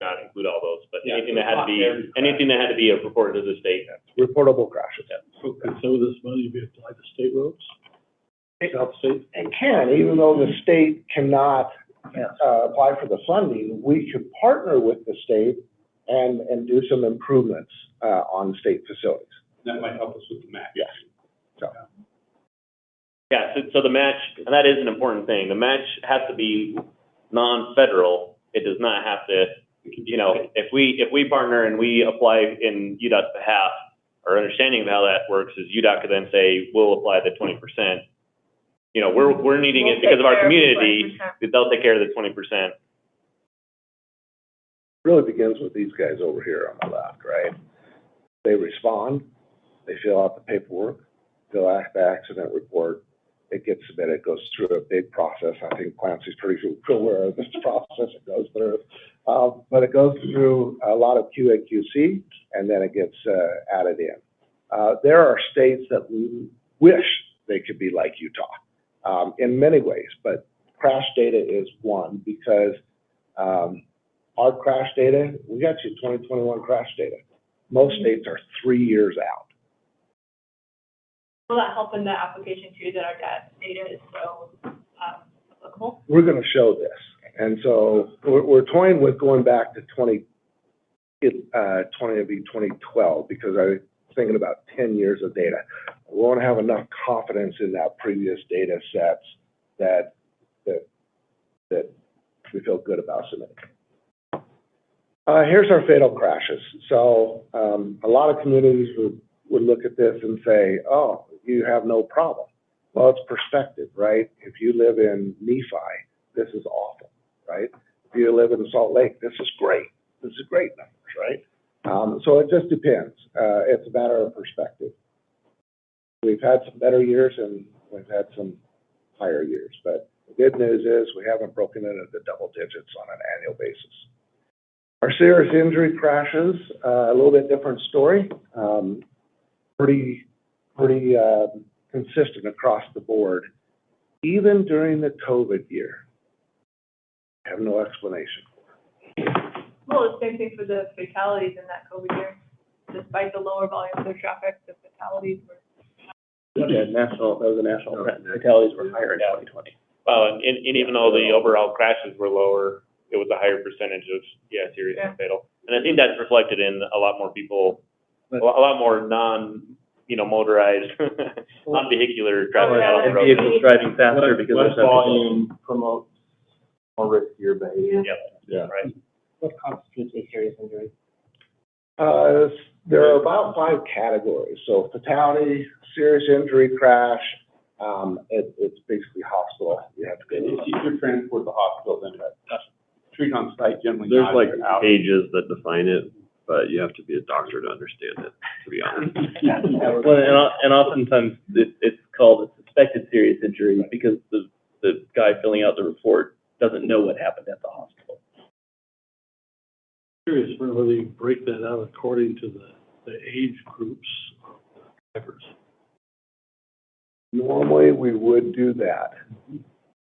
not include all those, but anything that had to be reported to the state. Reportable crashes. So could some of this money be applied to state roads? South State? It can, even though the state cannot apply for the funding, we could partner with the state and do some improvements on state facilities. That might help us with the match. Yes. So. Yeah, so the match, and that is an important thing. The match has to be non-federal. It does not have to, you know, if we partner and we apply in UDOT's behalf, our understanding of how that works is UDOT could then say, we'll apply the 20%. You know, we're needing it because of our community, they'll take care of the 20%. Really begins with these guys over here on the left, right? They respond, they fill out the paperwork, fill out the accident report, it gets submitted, it goes through a big process. I think Clancy's pretty sure aware of this process it goes through. But it goes through a lot of QA/QC, and then it gets added in. There are states that wish they could be like Utah in many ways, but crash data is one because our crash data, we got you 2021 crash data. Most states are 3 years out. Will that help in the application too, that our data is so applicable? We're going to show this. And so we're toying with going back to 2012 because I was thinking about 10 years of data. We want to have enough confidence in that previous data sets that we feel good about submitting. Here's our fatal crashes. So a lot of communities would look at this and say, oh, you have no problem. Well, it's perspective, right? If you live in Nephi, this is awful, right? If you live in Salt Lake, this is great. This is great numbers, right? So it just depends. It's a matter of perspective. We've had some better years and we've had some higher years, but the good news is we haven't broken into the double digits on an annual basis. Our serious injury crashes, a little bit different story. Pretty consistent across the board. Even during the COVID year, I have no explanation for it. Well, the same thing for the fatalities in that COVID year. Despite the lower volumes of traffic, the fatalities were. Yeah, that was a national trend. Fatalities were higher in 2020. Well, and even though the overall crashes were lower, it was a higher percentage of, serious and fatal. And I think that's reflected in a lot more people, a lot more motorized, non-vehicular traffic out on the And road. vehicles driving faster because less volume promotes more riskier behavior. Yeah. Right. What constitutes a serious injury? There are about 5 categories. So fatality, serious injury, crash, it's basically hospital. You have to go. If you transport the hospital, then treat on site generally. There's not like out. pages that define it, but you have to be a doctor to understand it, to be honest. Well, and oftentimes it's called a suspected serious injury because the guy filling out the report doesn't know what happened at the hospital. Curious for whether you break that out according to the age groups of the drivers. Normally, we would do that.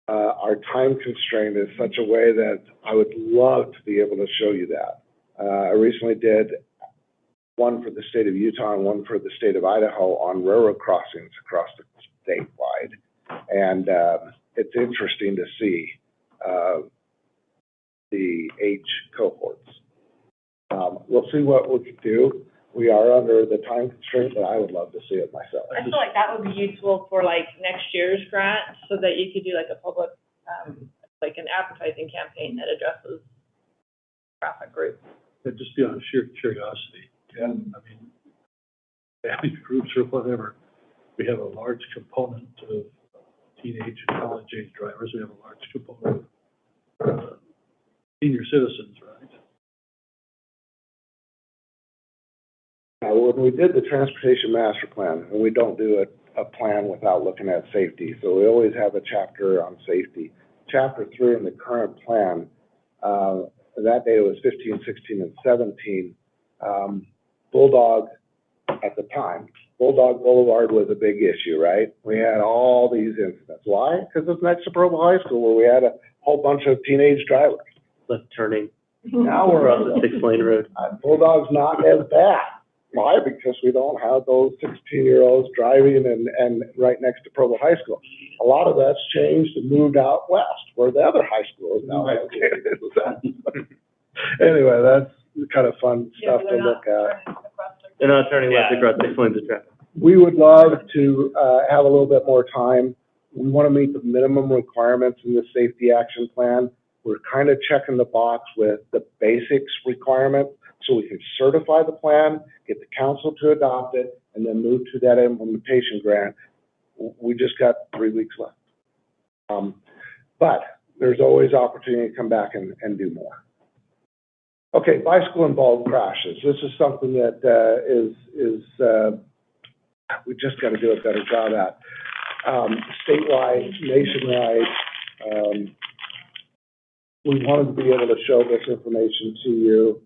Our time constraint is such a way that I would love to be able to show you that. I recently did one for the state of Utah and one for the state of Idaho on railroad crossings across the statewide. And it's interesting to see the age cohorts. We'll see what we can do. We are under the time constraint, but I would love to see it myself. I feel like that would be useful for like next year's grant, so that you could do like a public, like an advertising campaign that addresses traffic groups. It'd just be on sheer curiosity. Yeah. I mean, family groups or whatever, we have a large component of teenage and college age drivers. We have a large component of senior citizens, right? When we did the transportation master plan, and we don't do a plan without looking at safety, so we always have a chapter on safety. Chapter 3 in the current plan, that day it was 15, 16, and 17. Bulldog, at the time, Bulldog Boulevard was a big issue, right? We had all these incidents. Why? Because it's next to Provo High School, where we had a whole bunch of teenage drivers. Left turning. Now we're on the 6-lane road. Bulldog's not as bad. Why? Because we don't have those 16-year-olds driving and right next to Provo High School. A lot of that's changed and moved out west, where the other high school is now located. Anyway, that's kind of fun stuff to look at. They're not turning left across 6 lanes of traffic. We would love to have a little bit more time. We want to meet the minimum requirements in the safety action plan. We're kind of checking the box with the basics requirement, so we can certify the plan, get the council to adopt it, and then move to that implementation grant. We just got 3 weeks left. But there's always opportunity to come back and do more. Okay, bicycle-involved crashes. This is something that we just got to do a better job at. Statewide, nationwide, we wanted to be able to show this information to you.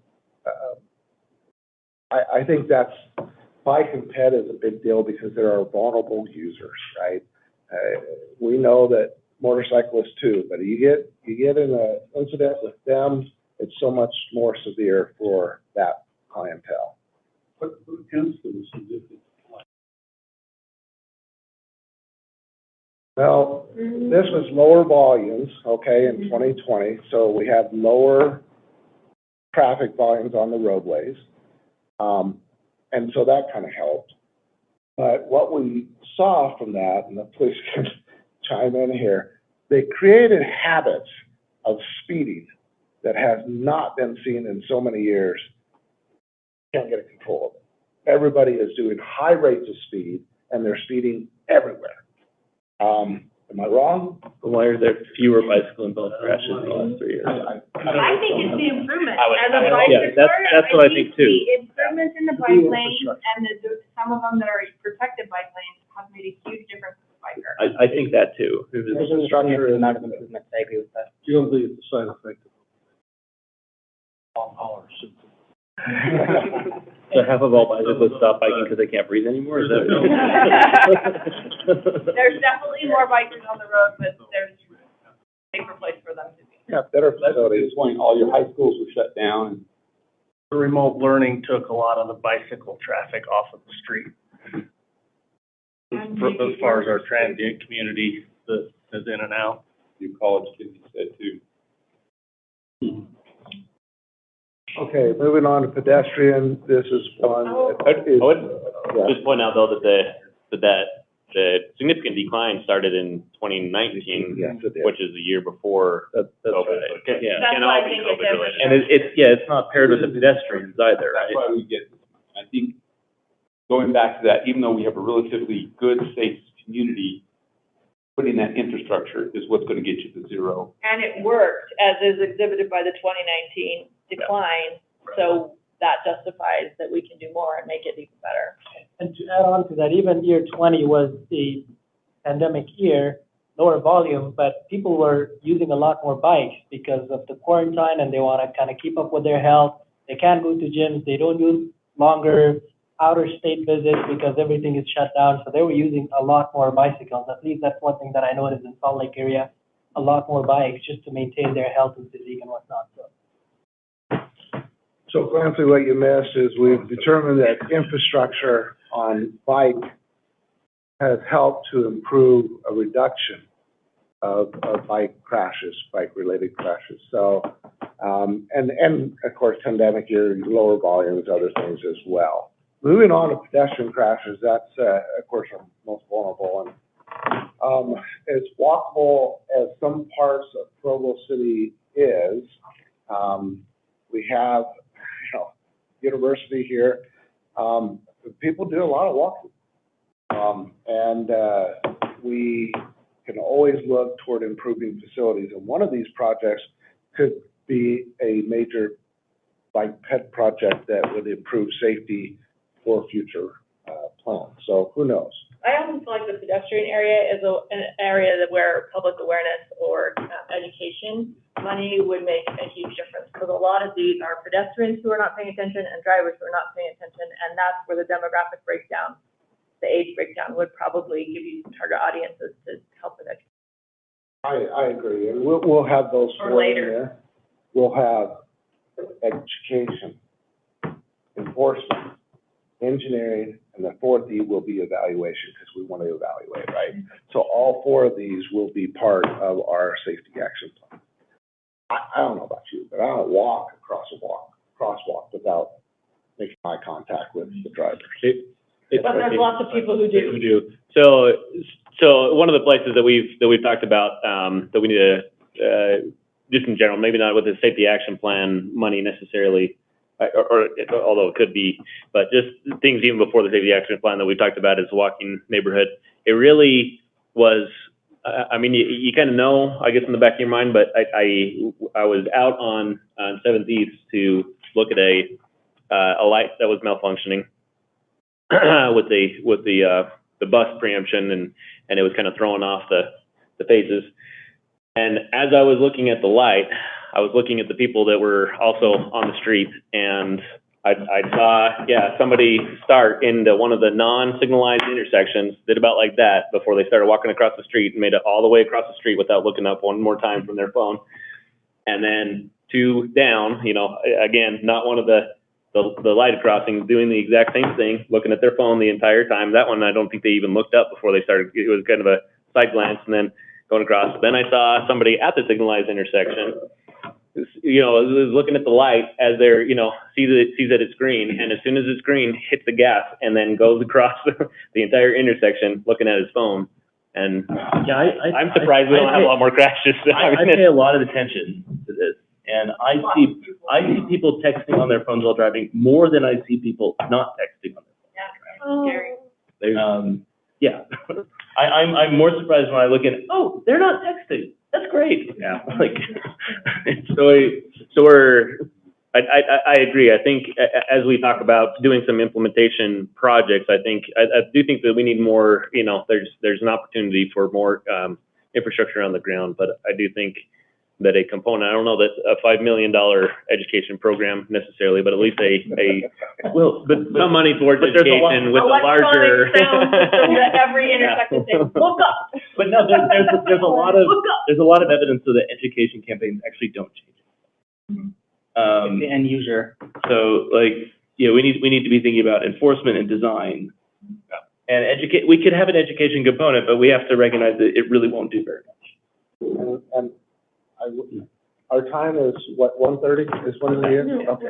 I think that's, bike and ped is a big deal because there are vulnerable users, right? We know that motorcyclists too, but you get in an incident with them, it's so much more severe for that clientele. What accounts for the significant decline? Well, this was lower volumes, okay, in 2020, so we had lower traffic volumes on the roadways. And so that kind of helped. But what we saw from that, and the police can chime in here, they created habits of speeding that has not been seen in so many years. Can't get control of it. Everybody is doing high rates of speed, and they're speeding everywhere. Am I wrong? Why are there fewer bicycle-involved crashes in the last 3 years? I think it's the improvement. As a bicycler, that's what I think too. The improvements in the bike lanes and some of them that are protected bike lanes have made a huge difference for the biker. I think that too. Infrastructure is not an improvement, I agree with that. You don't think it's a side effect of long haulers? So half of all bicyclists stop biking because they can't breathe anymore? Is that There's definitely more bikers on the road, but there's a safer place for them to be. Yeah, better facilities. All your high schools were shut down. The remote learning took a lot of the bicycle traffic off of the street. As far as our transient community that is in and out. Your college kids, you said too. Okay, moving on to pedestrian. This is one that is, I would just point out though that the significant decline started in 2019, yes, it did. which is the year before That's COVID. right. So it Yeah. That's can why all I be think it COVID related. And it's not paired with the pedestrians either, That's right? why we get, I think, going back to that, even though we have a relatively good, safe community, putting that infrastructure is what's going to get you to zero. And it worked, as is exhibited by the 2019 decline, so that justifies that we can do more and make it even better. And to add on to that, even year 20 was the pandemic year, lower volume, but people were using a lot more bikes because of the quarantine and they want to kind of keep up with their health. They can't go to gyms, they don't do longer outer state visits because everything is shut down. So they were using a lot more bicycles. At least that's one thing that I noticed in Salt Lake area, a lot more bikes just to maintain their health and physique and whatnot. So Clancy, what you missed is we've determined that infrastructure on bike has helped to improve a reduction of bike crashes, bike-related crashes. So And of course, pandemic year, lower volumes, other things as well. Moving on to pedestrian crashes, that's, of course, our most vulnerable. And as walkable as some parts of Provo City is, we have, university here. People do a lot of walking. And we can always look toward improving facilities. And one of these projects could be a major bike ped project that would improve safety for future plans. So who knows? I also feel like the pedestrian area is an area where public awareness or education money would make a huge difference, because a lot of these are pedestrians who are not paying attention and drivers who are not paying attention, and that's where the demographic breakdown, the age breakdown would probably give you target audiences to help with education. I agree, and we'll have those Or four later. in there. We'll have education, enforcement, engineering, and the fourth E will be evaluation, because we want to evaluate, right? So all four of these will be part of our safety action plan. I don't know about you, but I don't walk across a crosswalk without making eye contact with the driver. But there's lots of people who do. Who do. So one of the places that we've talked about, that we need to, just in general, maybe not with the safety action plan money necessarily, or although it could be, but just things even before the safety action plan that we talked about is walking neighborhood. It really was, I mean, you kind of know, I guess, in the back of your mind, but I was out on 7th East to look at a light that was malfunctioning with the bus preemption, and it was kind of throwing off the faces. And as I was looking at the light, I was looking at the people that were also on the street, and I saw, somebody start into one of the non-signalized intersections, did about like that before they started walking across the street, and made it all the way across the street without looking up one more time from their phone. And then two down, again, not one of the light crossing, doing the exact same thing, looking at their phone the entire time. That one, I don't think they even looked up before they started. It was kind of a side glance and then going across. Then I saw somebody at the signalized intersection, looking at the light as they're, sees that it's green, and as soon as it's green, hits the gas and then goes across the entire intersection looking at his phone. And I'm surprised we don't have a lot more crashes. I pay a lot of attention to this, and I see people texting on their phones while driving more than I see people not texting on their phones. Yeah, scary. I'm more surprised when I look at, they're not texting. That's great. Yeah. I agree. I think as we talk about doing some implementation projects, I do think that we need more, there's an opportunity for more infrastructure on the ground, but I do think that a component, I don't know that a $5 million education program necessarily, but at least some money towards education with a larger. Sound system that every intersection says, look up. But no, there's a lot of evidence so that education campaigns actually don't change it. The end user. So we need to be thinking about enforcement and design. And we could have an education component, but we have to recognize that it really won't do very much. And our time is, 1:30 is when we end? Okay.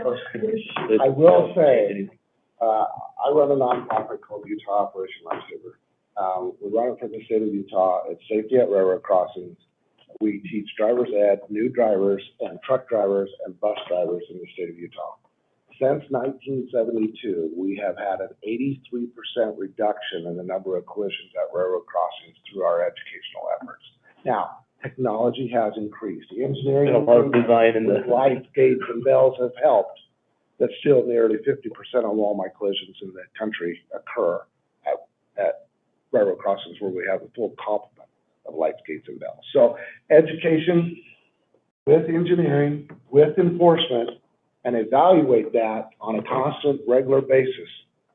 I will say, I run a nonprofit called Utah Operation Lifesaver. We run it for the state of Utah. It's safety at railroad crossings. We teach driver's ed, new drivers, and truck drivers and bus drivers in the state of Utah. Since 1972, we have had an 83% reduction in the number of collisions at railroad crossings through our educational efforts. Now, technology has increased. The engineering design and the lights, gates, and bells have helped. But still, nearly 50% of all my collisions in the country occur at railroad crossings where we have a full complement of lights, gates, and bells. So education with engineering, with enforcement, and evaluate that on a constant, regular basis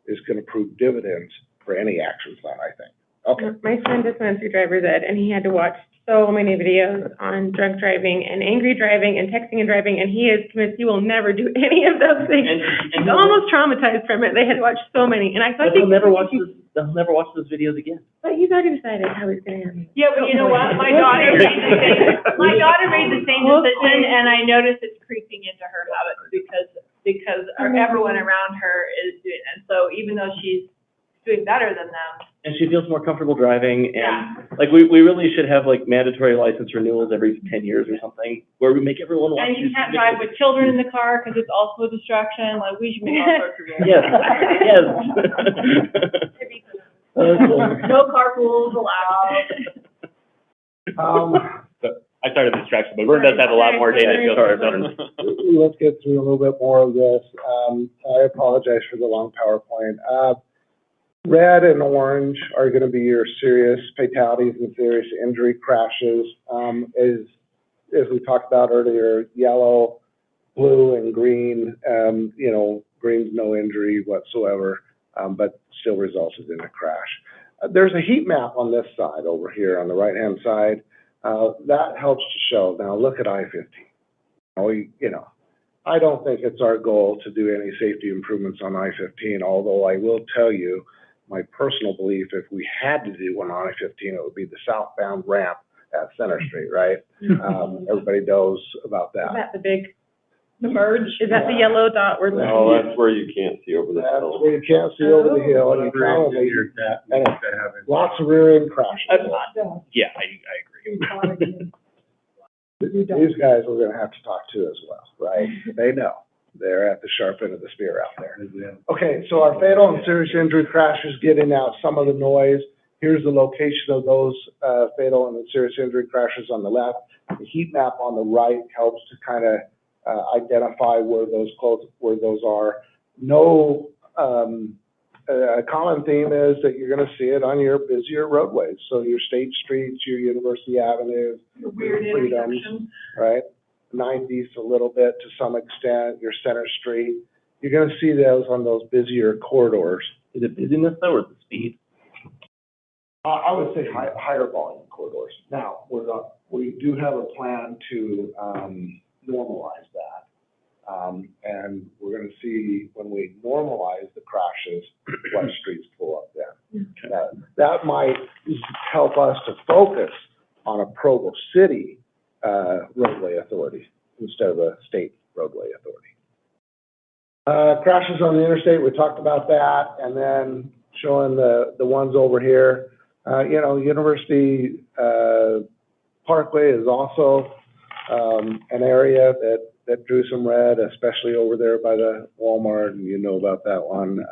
is going to prove dividends for any action plan, I think. Okay. My son just went through driver's ed, and he had to watch so many videos on drunk driving and angry driving and texting and driving, and he is convinced he will never do any of those things. He's almost traumatized from it. They had to watch so many, and I thought he'll never watch they'll never watch those videos again. But he's already decided how he's gonna handle it. Yeah, but you know what? My daughter made the same, decision, and I noticed it's creeping into her habits because everyone around her is doing it. And so even though she's doing better than them. And she feels more comfortable driving, Yeah. and, like, we really should have, like, mandatory license renewals every 10 years or something, where we make everyone watch. And you can't drive with children in the car, because it's also a distraction, like, we should make all sorts of rules. Yes, yes. No carpools allowed. I started the distraction, but Vern does have a lot more data to go through. Let's get through a little bit more of this. I apologize for the long PowerPoint. Red and orange are going to be your serious fatalities and serious injury crashes. As we talked about earlier, yellow, blue, and green, green's no injury whatsoever, but still resulted in a crash. There's a heat map on this side over here on the right-hand side. That helps to show. Now look at I-15. I don't think it's our goal to do any safety improvements on I-15, although I will tell you, my personal belief, if we had to do one on I-15, it would be the southbound ramp at Center Street, right? Everybody knows about that. Is that the merge? Is that the yellow dot we're looking No, at? that's where you can't see over the That's hill. where you can't see over the hill, and you probably, lots of rear end crashes. Yeah, I agree. These guys we're gonna have to talk to as well, right? They know. They're at the sharp end of the spear out there. Okay, so our fatal and serious injury crashes, getting out some of the noise. Here's the location of those fatal and serious injury crashes on the left. The heat map on the right helps to kind of identify where those are. No, a common theme is that you're going to see it on your busier roadways. So your state streets, your University Avenues, your Freedoms, right? 90s a little bit to some extent, your Center Street. You're going to see those on those busier corridors. Is it busyness though, or the speed? I would say higher volume corridors. Now, we do have a plan to normalize that. And we're going to see when we normalize the crashes, what streets pull up then. Okay. That might help us to focus on a Provo City roadway authority instead of a state roadway authority. Crashes on the interstate, we talked about that, and then showing the ones over here. University Parkway is also an area that drew some red, especially over there by the Walmart, and you know about that one.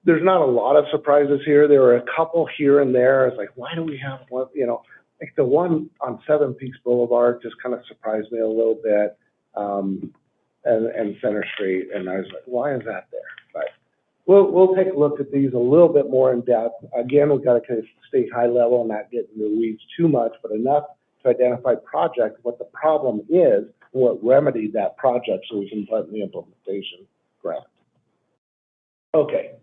There's not a lot of surprises here. There were a couple here and there. It's like, why do we have one, like the one on Seven Peaks Boulevard just kind of surprised me a little bit, and Center Street, and I was like, why is that there? But we'll take a look at these a little bit more in depth. Again, we've got to kind of stay high level and not get in the weeds too much, but enough to identify project, what the problem is, and what remedied that project so we can put in the implementation grant. Okay,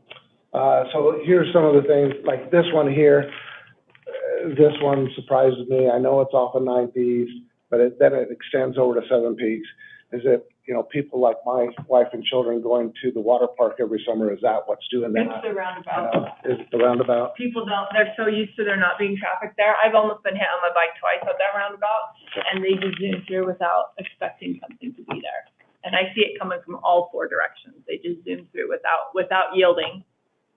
so here's some of the things, like this one here. This one surprises me. I know it's off of 9th East, but then it extends over to Seven Peaks. Is it, people like my wife and children going to the water park every summer, is that what's doing that? It's the roundabout. Is it the roundabout? People they're so used to there not being traffic there. I've almost been hit on my bike twice at that roundabout, and they just zoom through without expecting something to be there. And I see it coming from all four directions. They just zoom through without yielding,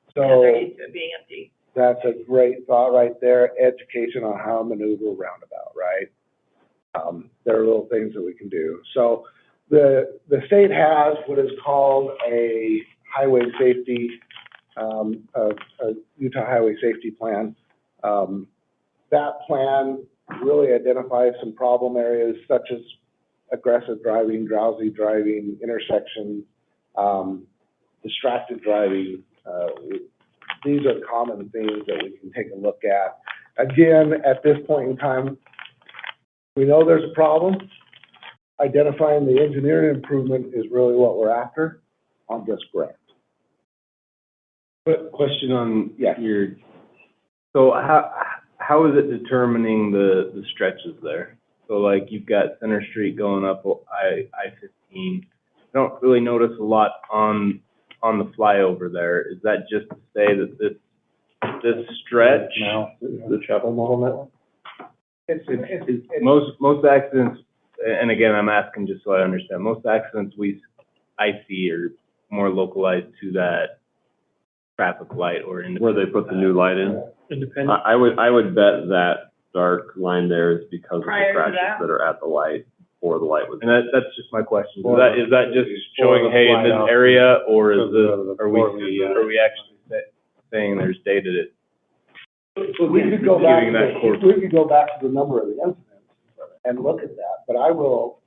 because they're used to it being empty. That's a great thought right there. Education on how to maneuver roundabout, right? There are little things that we can do. So the state has what is called a highway safety, a Utah Highway Safety Plan. That plan really identifies some problem areas such as aggressive driving, drowsy driving, intersections, distracted driving. These are common things that we can take a look at. Again, at this point in time, we know there's a problem. Identifying the engineering improvement is really what we're after on this grant. But question on Yes. so how is it determining the stretches there? So like you've got Center Street going up I-15. I don't really notice a lot on on the flyover there, is that just to say that this stretch? Now, the travel model network? It's Most accidents, and again, I'm asking just so I understand, most accidents I see are more localized to that traffic light or in. Where they put the new light in. Independent. I would bet that dark line there is because of the Prior to crashes that? that are at the light, before the light was. And that's just my question. Is For that just for showing, the hey, in this fly-off. area, or is Before we actually saying there's data that? We could go back, Giving that course. we could go back to the number of the incidents and look at that, but I will,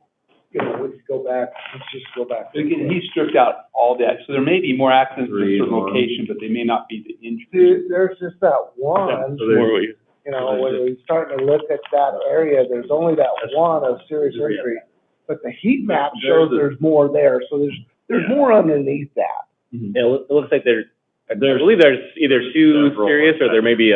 we could go back, let's just go back. Again, he stripped out all that, so there may be more accidents in a certain 3-1. location, but they may not be the injuries. There's just that one, when we start to look at that area, there's only that one of serious injury. But the heat map shows there's more there, so there's more underneath that. Yeah, it looks like I believe there's either two serious or there may be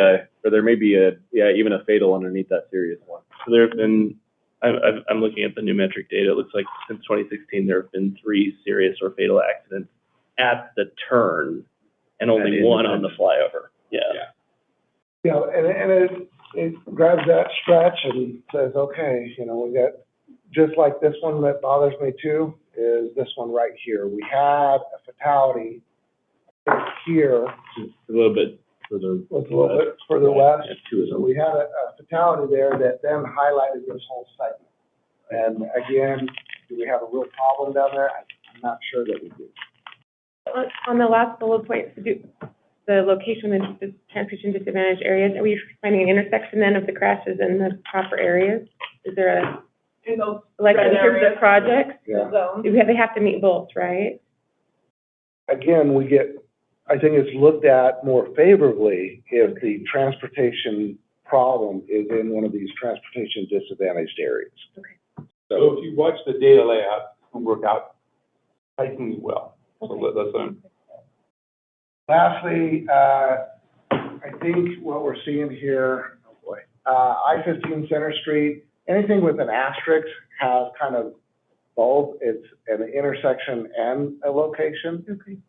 even a fatal underneath that serious one. So there have been, I'm looking at the new metric data. It looks like since 2016, there have been 3 serious or fatal accidents at the turn and only 1 on the flyover. Yeah. Yeah, and it grabs that stretch and says, okay, we got, just like this one that bothers me too, is this one right here. We had a fatality here. Just a little bit further. It's a little bit further west. Yeah, 2 of So them. we had a fatality there that then highlighted this whole segment. And again, do we have a real problem down there? I'm not sure that we do. On the last bullet point, the location in the transportation disadvantaged areas, are we finding an intersection then of the crashes in the proper areas? Is there a, In those like in red terms areas, of projects? Yeah. zones. They have to meet both, right? Again, I think it's looked at more favorably if the transportation problem is in one of these transportation disadvantaged areas. Okay. So if you watch the data layout, it'll work out excitingly well. So that's Lastly, I think what we're seeing here, I-15 Center Street, anything with an asterisk has kind of both. It's an intersection and a location. Okay.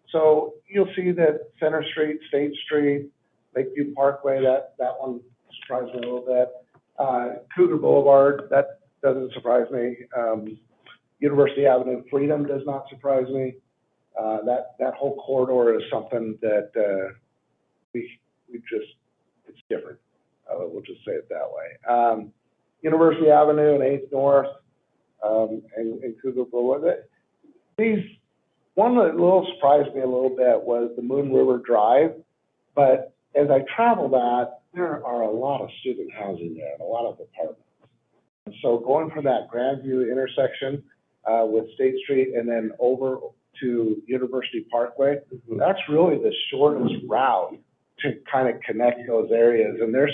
So you'll see that Center Street, State Street, Lakeview Parkway, that one surprised me a little bit. Cougar Boulevard, that doesn't surprise me. University Avenue, Freedom does not surprise me. That whole corridor is something that we just, it's different. We'll just say it that way. University Avenue and 8th North, and Cougar Boulevard. One that surprised me a little bit was the Moon River Drive, but as I travel that, there are a lot of student housing there and a lot of apartments. And so going from that Grandview intersection with State Street and then over to University Parkway, that's really the shortest route to kind of connect those areas. And there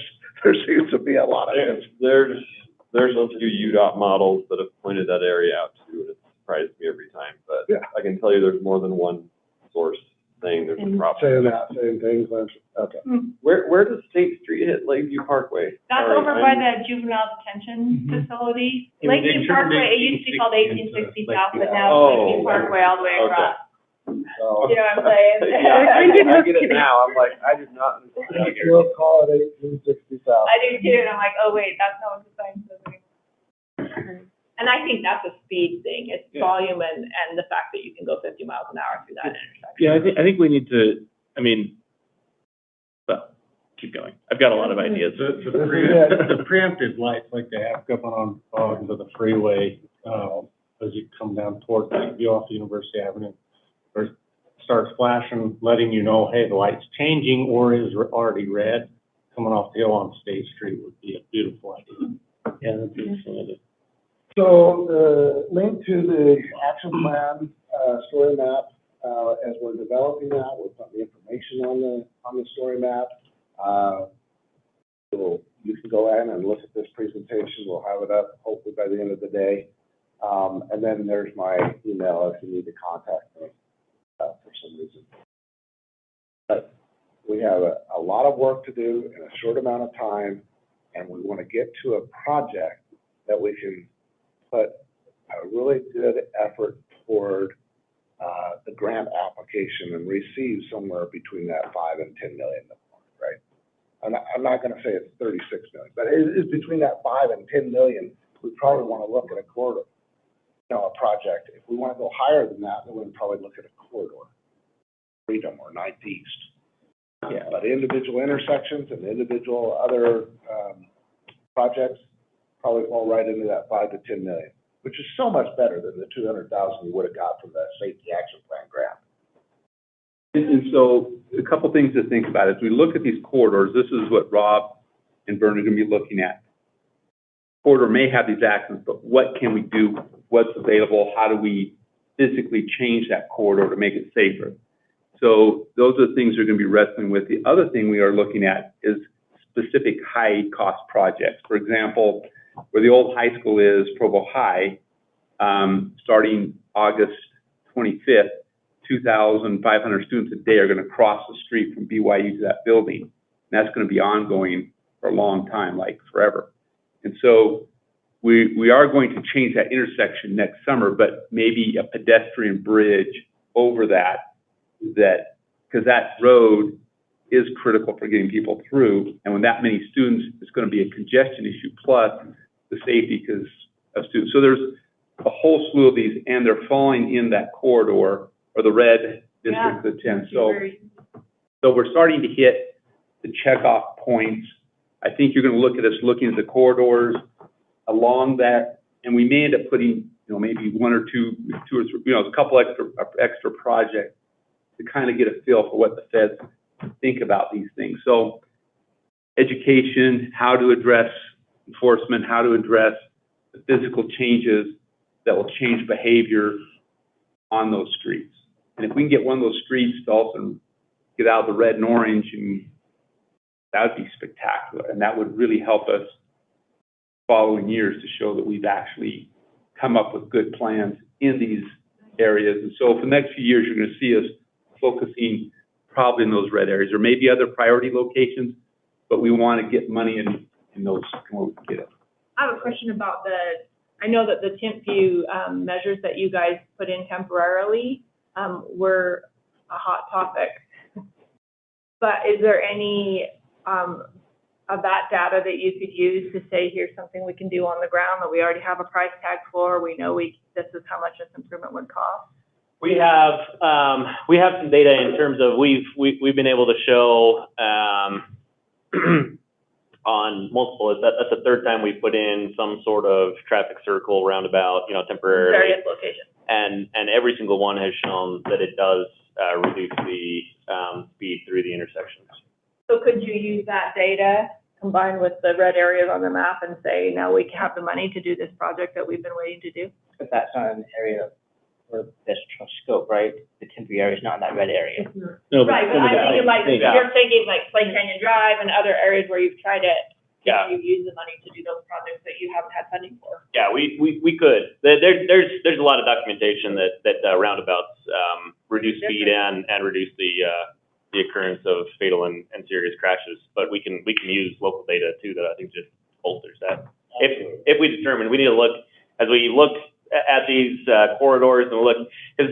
seems to be a lot of it. There's a few UDOT models that have pointed that area out too, and it surprised me every time. But Yeah. I can tell you there's more than one source saying there's a problem. Saying that, same things. Okay. Where does State Street hit Lakeview Parkway? That's Sorry, over by I'm- the juvenile detention facility. In Lakeview Parkway, it used to be called 1860 South, but now it's Lakeview Parkway all the way across. So You know what I'm saying? Yeah, I get it now. I'm like, I did not understand. we'll call it 1860 South. I do too, and I'm like, oh wait, that's not what the sign says anymore. And I think that's a speed thing, it's volume and the fact that you can go 50 miles an hour through that intersection. Yeah, I think we need to, well, keep going. I've got a lot of ideas. The preemptive lights like they have coming onto the freeway, as you come down towards Lakeview off University Avenue, or starts flashing, letting you know, hey, the light's changing or is already red, coming off the hill on State Street would be a beautiful idea. Yeah, that's interesting. So the link to the action plan, story map, as we're developing that, we'll put the information on the story map. You can go in and look at this presentation. We'll have it up hopefully by the end of the day. And then there's my email if you need to contact me for some reason. But we have a lot of work to do in a short amount of time, and we want to get to a project that we can put a really good effort toward the grant application and receive somewhere between that 5 and 10 million, right? I'm not gonna say it's 36 million, but it's between that 5 and 10 million. We probably wanna look at a corridor, a project. If we wanna go higher than that, then we'd probably look at a corridor, Freedom or 9th East. Yeah. But individual intersections and individual other, projects probably fall right into that 5 to 10 million, which is so much better than the 200,000 you would have got from the Safety Action Plan grant. And so, a couple things to think about. As we look at these corridors, this is what Rob and Vern are gonna be looking at. Corridor may have these accidents, but what can we do? What's available? How do we physically change that corridor to make it safer? So those are the things we're gonna be wrestling with. The other thing we are looking at is specific high-cost projects. For example, where the old high school is, Provo High, starting August 25th, 2,500 students a day are gonna cross the street from BYU to that building. And that's gonna be ongoing for a long time, like forever. And so we are going to change that intersection next summer, but maybe a pedestrian bridge over that, because that road is critical for getting people through. And when that many students, it's going to be a congestion issue plus the safety because of students. So there's a whole slew of these, and they're falling in that corridor or the red district of 10. So we're starting to hit the checkoff points. I think you're going to look at us looking at the corridors along that, and we may end up putting, maybe one or two or three, a couple extra projects to kind of get a feel for what the feds think about these things. So education, how to address enforcement, how to address the physical changes that will change behavior on those streets. And if we can get one of those streets to also get out of the red and orange, and that would be spectacular. And that would really help us following years to show that we've actually come up with good plans in these areas. And so for the next few years, you're going to see us focusing probably in those red areas. There may be other priority locations, but we want to get money in those where we can get it. I have a question about I know that the temp view measures that you guys put in temporarily were a hot topic. But is there any of that data that you could use to say, here's something we can do on the ground that we already have a price tag for? We know this is how much this improvement would cost. We have some data in terms of we've been able to show on multiple. That's the third time we put in some sort of traffic circle roundabout, temporarily. Various locations. And every single one has shown that it does reduce the speed through the intersections. So could you use that data combined with the red areas on the map and say, now we have the money to do this project that we've been waiting to do? But that's not an area where there's scope, right? The temporary area is not in that red area. No, right, but I think you're thinking like Slate Canyon Drive and other areas where you've tried to you use the money to do those projects that you haven't had funding for. Yeah, we could. There's a lot of documentation that roundabouts reduce speed and reduce the occurrence of fatal and serious crashes. But we can use local data too that I think just bolsters that. If we determine we need to look as we look at these corridors and look, because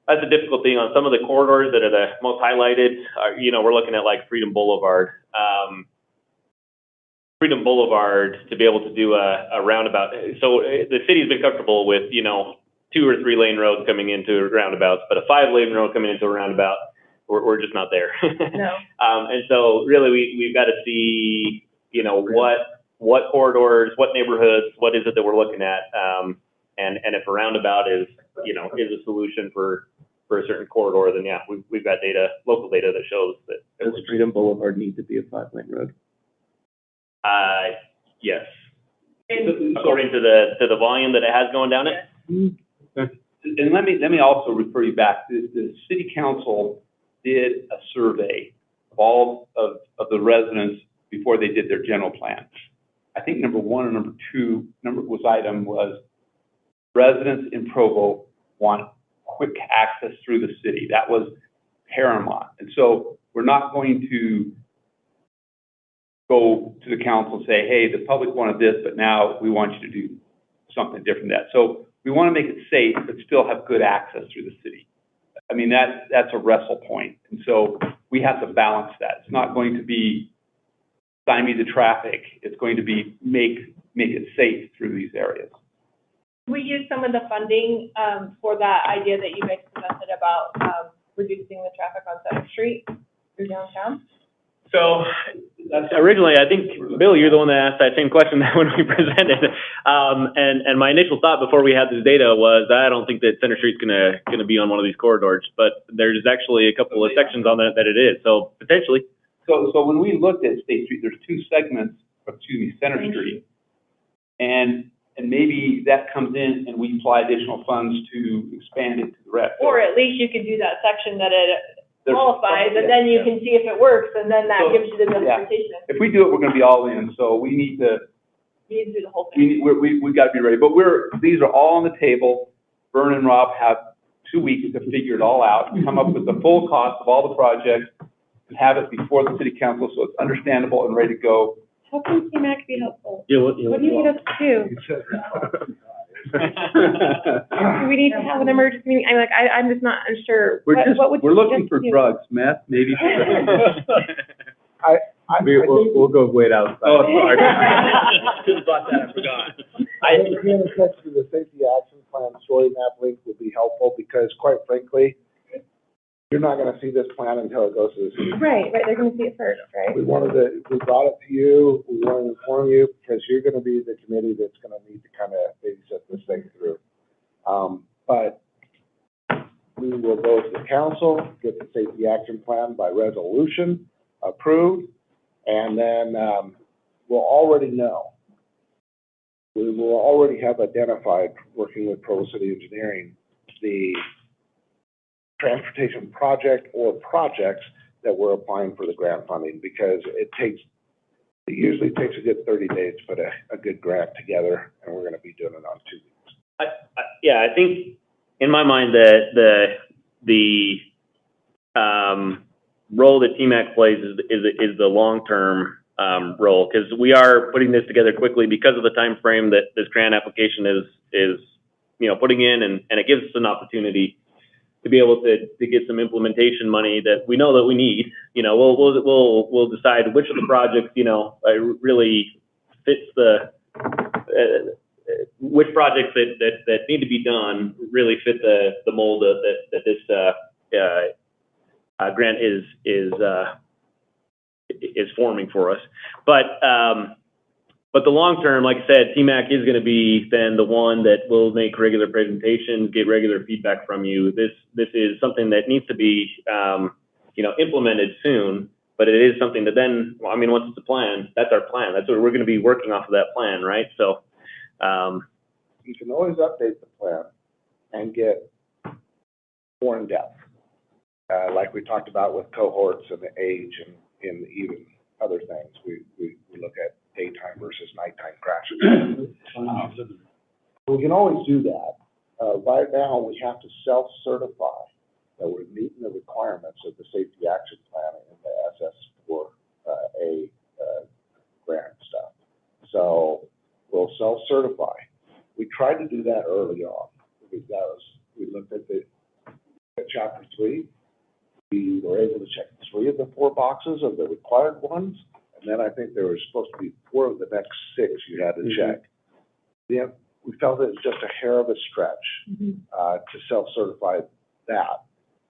that's a difficult thing on some of the corridors that are the most highlighted. We're looking at like Freedom Boulevard. Freedom Boulevard to be able to do a roundabout. So the city's been comfortable with 2 or 3 lane roads coming into roundabouts, but a 5 lane road coming into a roundabout, we're just not there. No. And so really we've got to see what corridors, what neighborhoods, what is it that we're looking at, and if a roundabout is a solution for a certain corridor, then yeah, we've got data, local data that shows that. Does Freedom Boulevard need to be a 5 lane road? Yes. According to the volume that it has going down it. And let me also refer you back. The city council did a survey of all of the residents before they did their general plan. I think number 1 and number 2 item was residents in Provo want quick access through the city. That was paramount. And so we're not going to go to the council and say, hey, the public wanted this, but now we want you to do something different than that. So we want to make it safe, but still have good access through the city. I mean, that's a wrestle point. And so we have to balance that. It's not going to be stymie the traffic. It's going to be make it safe through these areas. We use some of the funding for that idea that you guys presented about reducing the traffic on Center Street through downtown. So originally, I think, Bill, you're the one that asked that same question when we presented. And my initial thought before we had this data was, I don't think that Center Street's gonna be on one of these corridors, but there's actually a couple of sections on that it is, so potentially. So when we looked at State Street, there's two segments, Center Street. And maybe that comes in and we apply additional funds to expand it to the rest. Or at least you could do that section that it qualifies, and then you can see if it works, and then that gives you the justification. If we do it, we're gonna be all in, so we need to, You need to do the whole thing. we gotta be ready. But these are all on the table. Vern and Rob have 2 weeks to figure it all out, come up with the full cost of all the projects, and have it before the city council, so it's understandable and ready to go. How can TMAC be helpful? Yeah, What do you need us to do? Do we need to have an emergency meeting? I'm just not sure. What would you looking for suggest to do? drugs, meth, maybe. We'll go wait outside. Oh, sorry. Just thought that, I forgot. I think the text to the safety action plan story map link would be helpful, because quite frankly, you're not gonna see this plan until it goes to the city. Right, they're gonna see it first, right? We brought it to you, we want to inform you, because you're gonna be the committee that's gonna need to kind of babysit this thing through. But we will go to the council, get the safety action plan by resolution approved, and then, we'll already know. We will already have identified, working with Provo City Engineering, the transportation project or projects that we're applying for the grant funding, because it usually takes a good 30 days to put a good grant together, and we're gonna be doing it on 2 weeks. I think in my mind that the role that TMAC plays is the long-term role, because we are putting this together quickly because of the time frame that this grant application is putting in, and it gives us an opportunity to be able to get some implementation money that we know that we need. We'll decide which of the projects really fits which projects that need to be done really fit the mold that this grant is forming for us. But the long term, like I said, TMAC is going to be then the one that will make regular presentations, get regular feedback from you. This is something that needs to be implemented soon, but it is something that then, once it's a plan, that's our plan. That's what we're going to be working off of, that plan, right? So you can always update the plan and get more in depth, like we talked about with cohorts and the age and even other things. We look at daytime versus nighttime crashes. We can always do that. Right now, we have to self-certify that we're meeting the requirements of the safety action plan and the SS4A grant stuff. So we'll self-certify. We tried to do that early on. We looked at chapter 3. We were able to check 3 of the 4 boxes of the required ones. And then I think there was supposed to be 4 of the next 6 you had to check. Yeah, we felt it was just a hair of a stretch to self-certify that.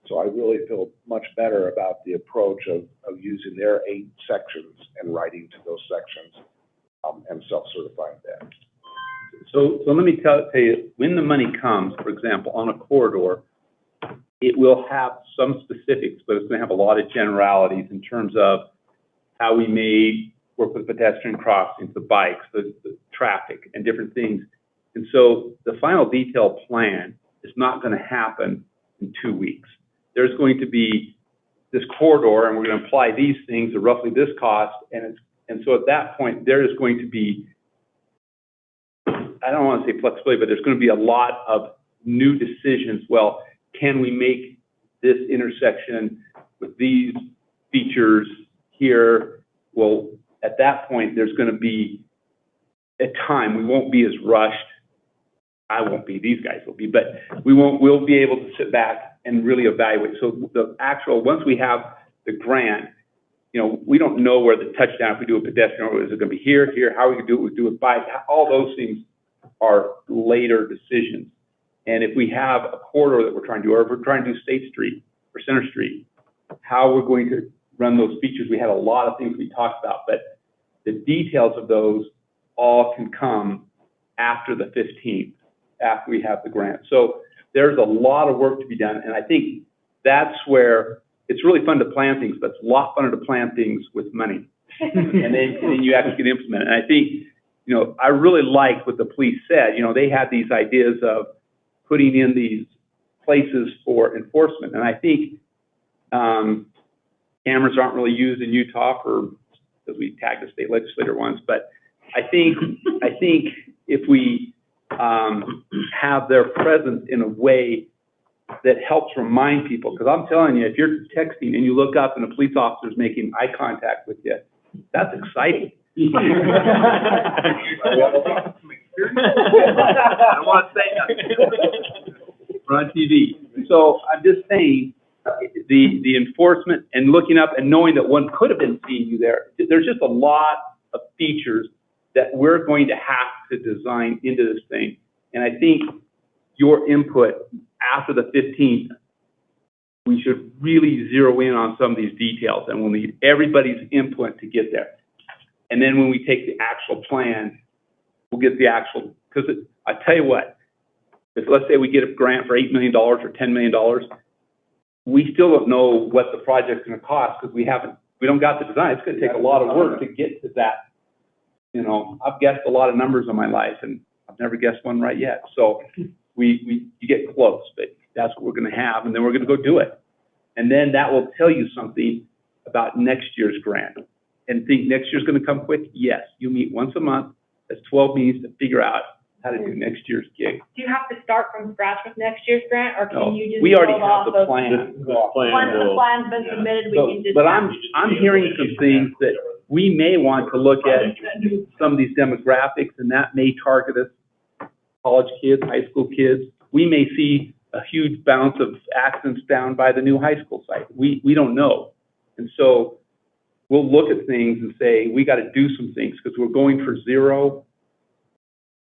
So I really feel much better about the approach of using their 8 sections and writing to those sections and self-certifying that. So let me tell you, when the money comes, for example, on a corridor, it will have some specifics, but it's going to have a lot of generalities in terms of how we may work with pedestrian crossings, the bikes, the traffic, and different things. And so the final detailed plan is not going to happen in 2 weeks. There's going to be this corridor, and we're going to apply these things at roughly this cost, and so at that point, there is going to be, I don't want to say flexibility, but there's going to be a lot of new decisions. Well, can we make this intersection with these features here? Well, at that point, there's going to be a time. We won't be as rushed I won't be, these guys will be, but we'll be able to sit back and really evaluate. So the actual, once we have the grant, you know, we don't know where the touchdown, if we do a pedestrian, or is it gonna be here, how we can do it, we do it bike, all those things are later decisions. And if we have a corridor that we're trying to do, or if we're trying to do State Street or Center Street, how we're going to run those features, we had a lot of things we talked about, but the details of those all can come after the 15th, after we have the grant. So there's a lot of work to be done, and I think that's where it's really fun to plan things, but it's a lot funner to plan things with money. and then you actually can implement it. And I think, you know, I really liked what the police said. You know, they had these ideas of putting in these places for enforcement. And I think cameras aren't really used in Utah because we tagged the state legislator once, but I think if we have their presence in a way that helps remind people, because I'm telling you, if you're texting and you look up and a police officer's making eye contact with you, that's exciting. I don't want to say nothing. We're on TV. So I'm just saying, the enforcement and looking up and knowing that one could have been seeing you there, there's just a lot of features that we're going to have to design into this thing. And I think your input after the 15th, we should really zero in on some of these details, and we'll need everybody's input to get there. And then when we take the actual plan, we'll get the actual, because I tell you what, if let's say we get a grant for $8 million or $10 million, we still don't know what the project's going to cost because we don't got the design. It's going to take a lot of work to get to that. You know, I've guessed a lot of numbers in my life, and I've never guessed one right yet. So you get close, but that's what we're going to have, and then we're going to go do it. And then that will tell you something about next year's grant. And think next year's going to come quick? Yes. You meet once a month. That's 12 meetings to figure out how to do next year's gig. Do you have to start from scratch with next year's grant, or can you just we already build have off the of- plan. Once the plan's been submitted, we can just. But I'm hearing some things that we may want to look at some of these demographics, and that may target us, college kids, high school kids. We may see a huge bounce of accidents down by the new high school site. We don't know. And so we'll look at things and say, we got to do some things because we're going for zero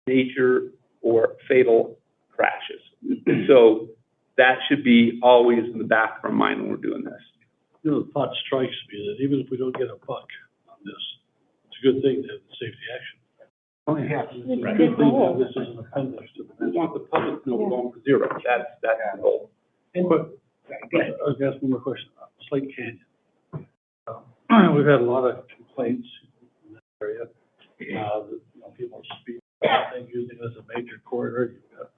major or fatal crashes. So that should be always in the back of our mind when we're doing this. You know, the thought strikes me that even if we don't get a buck on this, it's a good thing to have the safety action. Oh, yeah. It's a good thing to have this as an appendix to the. We want the public to know we're going for zero. That's the goal. But, I was going to ask one more question. Slate Canyon. We've had a lot of complaints in that area. People speed, I think, using it as a major corridor. You've got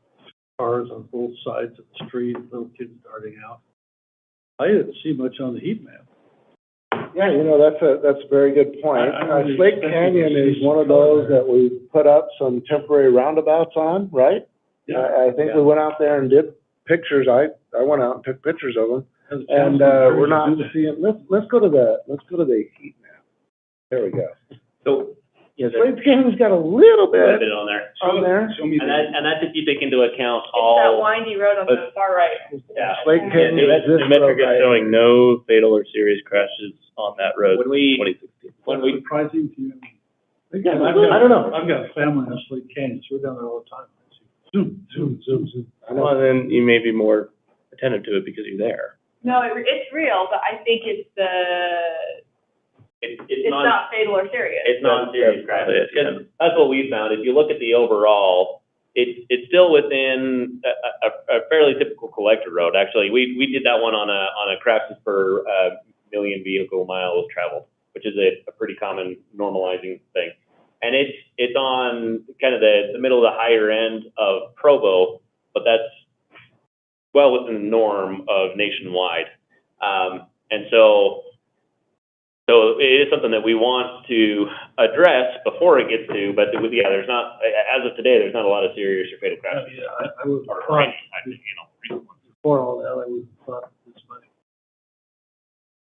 cars on both sides of the street, little kids darting out. I didn't see much on the heat map. Yeah, you know, that's a very good point. Slate Canyon is one of those that we put up some temporary roundabouts on, right? Yeah. I think we went out there and did pictures. I went out and took pictures of them. And we're not seeing. Let's go to the heat map. There we go. So, yeah, Slate Canyon's got a little bit on there. on there. Show me And that's if you take into account It's all. that windy road on the far right. Yeah. Slate Canyon is this New metric road right is here. showing no fatal or serious crashes on that road. When we- 2016. When we, Surprising to you. Yeah, I don't know. I've got family in Slate Canyon, so we're down there all the time. Zoom, zoom, zoom, zoom. I know. Well, then you may be more attentive to it because you're there. No, it's real, but I think it's it's not. not fatal or serious. It's not serious crashes, Yeah. because that's what we found. If you look at the overall, it's still within a fairly typical collector road. Actually, we did that one on a crashes per million vehicle miles traveled, which is a pretty common normalizing thing. And it's on kind of the middle of the higher end of Provo, but that's well within the norm of nationwide. And so it is something that we want to address before it gets to, but yeah, there's not, as of today, there's not a lot of serious or fatal crashes. Yeah, I would have Or thought, any, before all that, I would have thought this might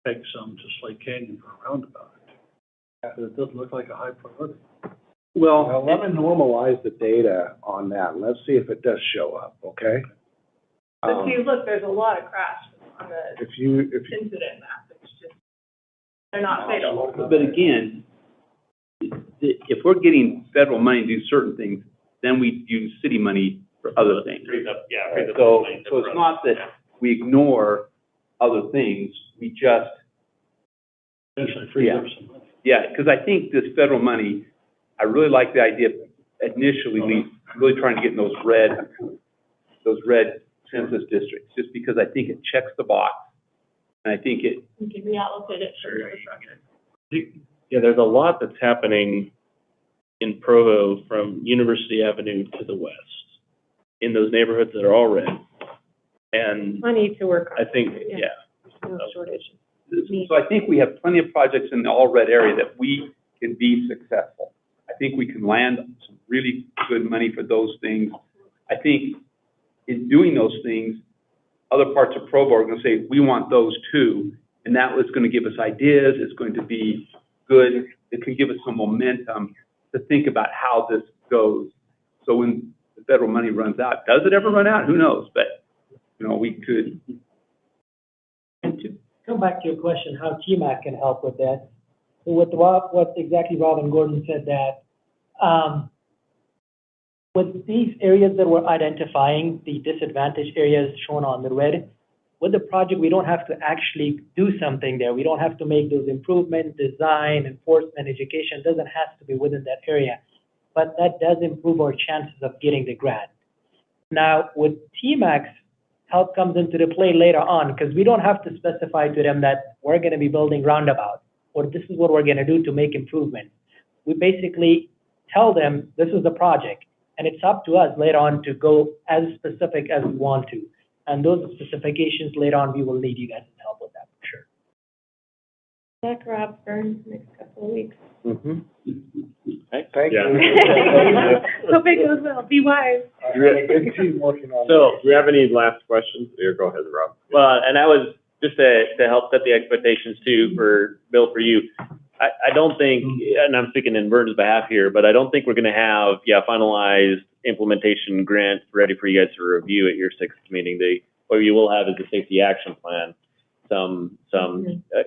take some to Slate Canyon for a roundabout. But it doesn't look like a high priority. Well, let me normalize the data on that, and let's see if it does show up, okay? But see, look, there's a lot of crashes on the If you, incident map, it's just, they're not fatal. But again, if we're getting federal money to do certain things, then we use city money for other things. Frees up, yeah, Right, frees up so, money so it's not that we ignore other things, we just, Essentially frees up some money. yeah, because I think this federal money, I really like the idea, initially, we really trying to get in those red census districts, just because I think it checks the box, and I think it, We can reallocate it for infrastructure. Yeah, there's a lot that's happening in Provo from University Avenue to the west, in those neighborhoods that are all red. And Money to work on. I think, yeah, No shortage. so I think we have plenty of projects in the all red area that we can be successful. I think we can land some really good money for those things. I think in doing those things, other parts of Provo are gonna say, we want those too, and that was gonna give us ideas, it's going to be good, it can give us some momentum to think about how this goes. So when the federal money runs out, does it ever run out? Who knows? But, you know, we could. And to come back to your question, how TMAC can help with that. So what exactly Rob and Gordon said that, with these areas that we're identifying, the disadvantaged areas shown on the red, with the project, we don't have to actually do something there. We don't have to make those improvements, design, enforcement, education, doesn't have to be within that area. But that does improve our chances of getting the grant. Now, with TMAC's help comes into the play later on, because we don't have to specify to them that we're gonna be building roundabout, or this is what we're gonna do to make improvement. We basically tell them, this is the project, and it's up to us later on to go as specific as we want to. And those specifications later on, we will need you guys to help with that for sure. Zach, Rob, Vern, next couple of weeks. thank you. Hope it goes well. Be wise. Good team working on So, do we have any last questions? Here, go ahead, Rob. Well, and I was, just to help set the expectations too, for Bill, for you, I don't think, and I'm speaking in Vern's behalf here, but I don't think we're gonna have, finalized implementation grant ready for you guys to review at your 6th meeting. What you will have is a safety action plan, some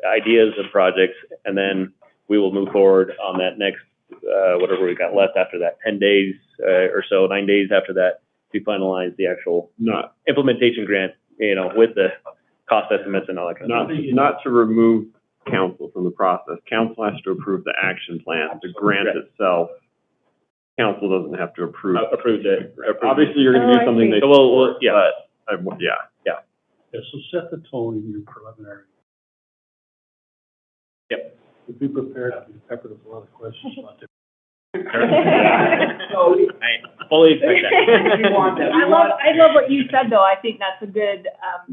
ideas of projects, and then we will move forward on that next, whatever we got left after that, 10 days or so, 9 days after that, to finalize the actual implementation grant, with the cost estimates and all that kind of stuff. Not to remove council from the process. Council has to approve the action plan. The grant itself, council doesn't have to approve. Approved it. Obviously, you're gonna do something they. So we'll yeah. Yeah. Yeah, so set the tone in your preliminary. Yep. Be prepared to be peppered with a lot of questions about it. I fully expect that. I love what you said, though. I think that's a good,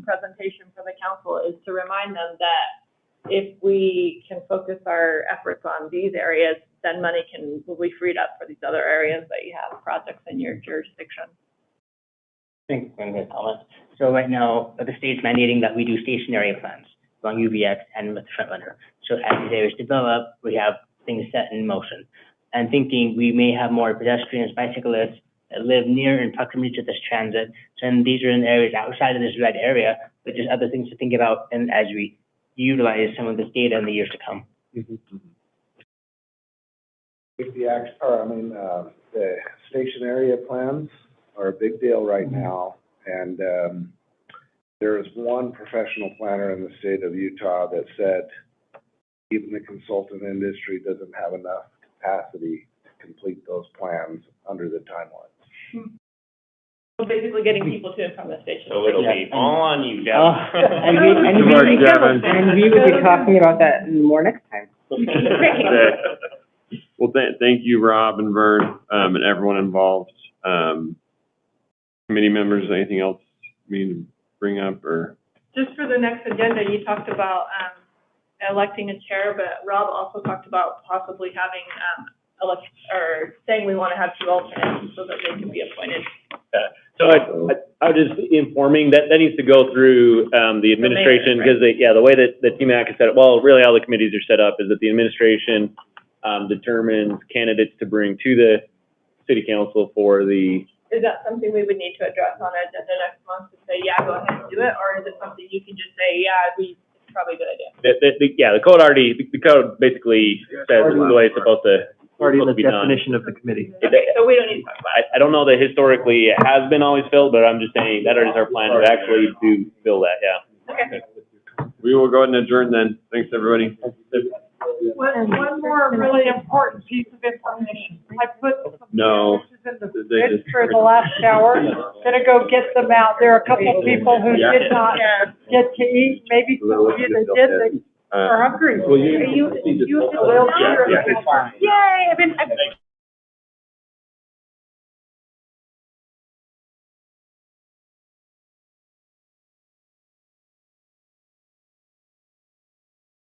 presentation for the council, is to remind them that if we can focus our efforts on these areas, then money will be freed up for these other areas that you have projects in your jurisdiction. I think I'm going to comment. So right now, the state's mandating that we do station area plans on UVX and with the front runner. So as these areas develop, we have things set in motion. And thinking we may have more pedestrians, bicyclists that live near and proximity to this transit. So then these are in areas outside of this red area, but just other things to think about, and as we utilize some of this data in the years to come. The station area plans are a big deal right now, and there is one professional planner in the state of Utah that said even the consultant industry doesn't have enough capacity to complete those plans under the timelines. So basically getting people to and from the station. So it'll be all on you, Jeff. And we will be talking about that more next time. Well, thank you, Rob and Vern, and everyone involved. Committee members, anything else you mean to bring up, or? Just for the next agenda, you talked about, electing a chair, but Rob also talked about possibly having, saying we want to have 2 alternates so that they can be appointed. So I was just informing that needs to go through the administration, because the way that the TMAC is set up, well, really all the committees are set up is that the administration determines candidates to bring to the city council for the, Is that something we would need to address on the agenda next month to say, yeah, go ahead and do it? Or is it something you can just say, yeah, it's probably a good idea? the code already, the code basically says the way it's supposed to be done. of the committee. Okay, so we don't need to talk about it. I don't know that historically it has been always filled, but I'm just saying that is our plan to actually to fill that, yeah. Okay. We will go ahead and adjourn then. Thanks, everybody. One more really important piece of information. I put some No. sandwiches in the fridge for the last hour. Gonna go get them out. There are a couple of people who did not get to eat. Maybe some of you that did, that are hungry. Well, you- You you- Yay, I've been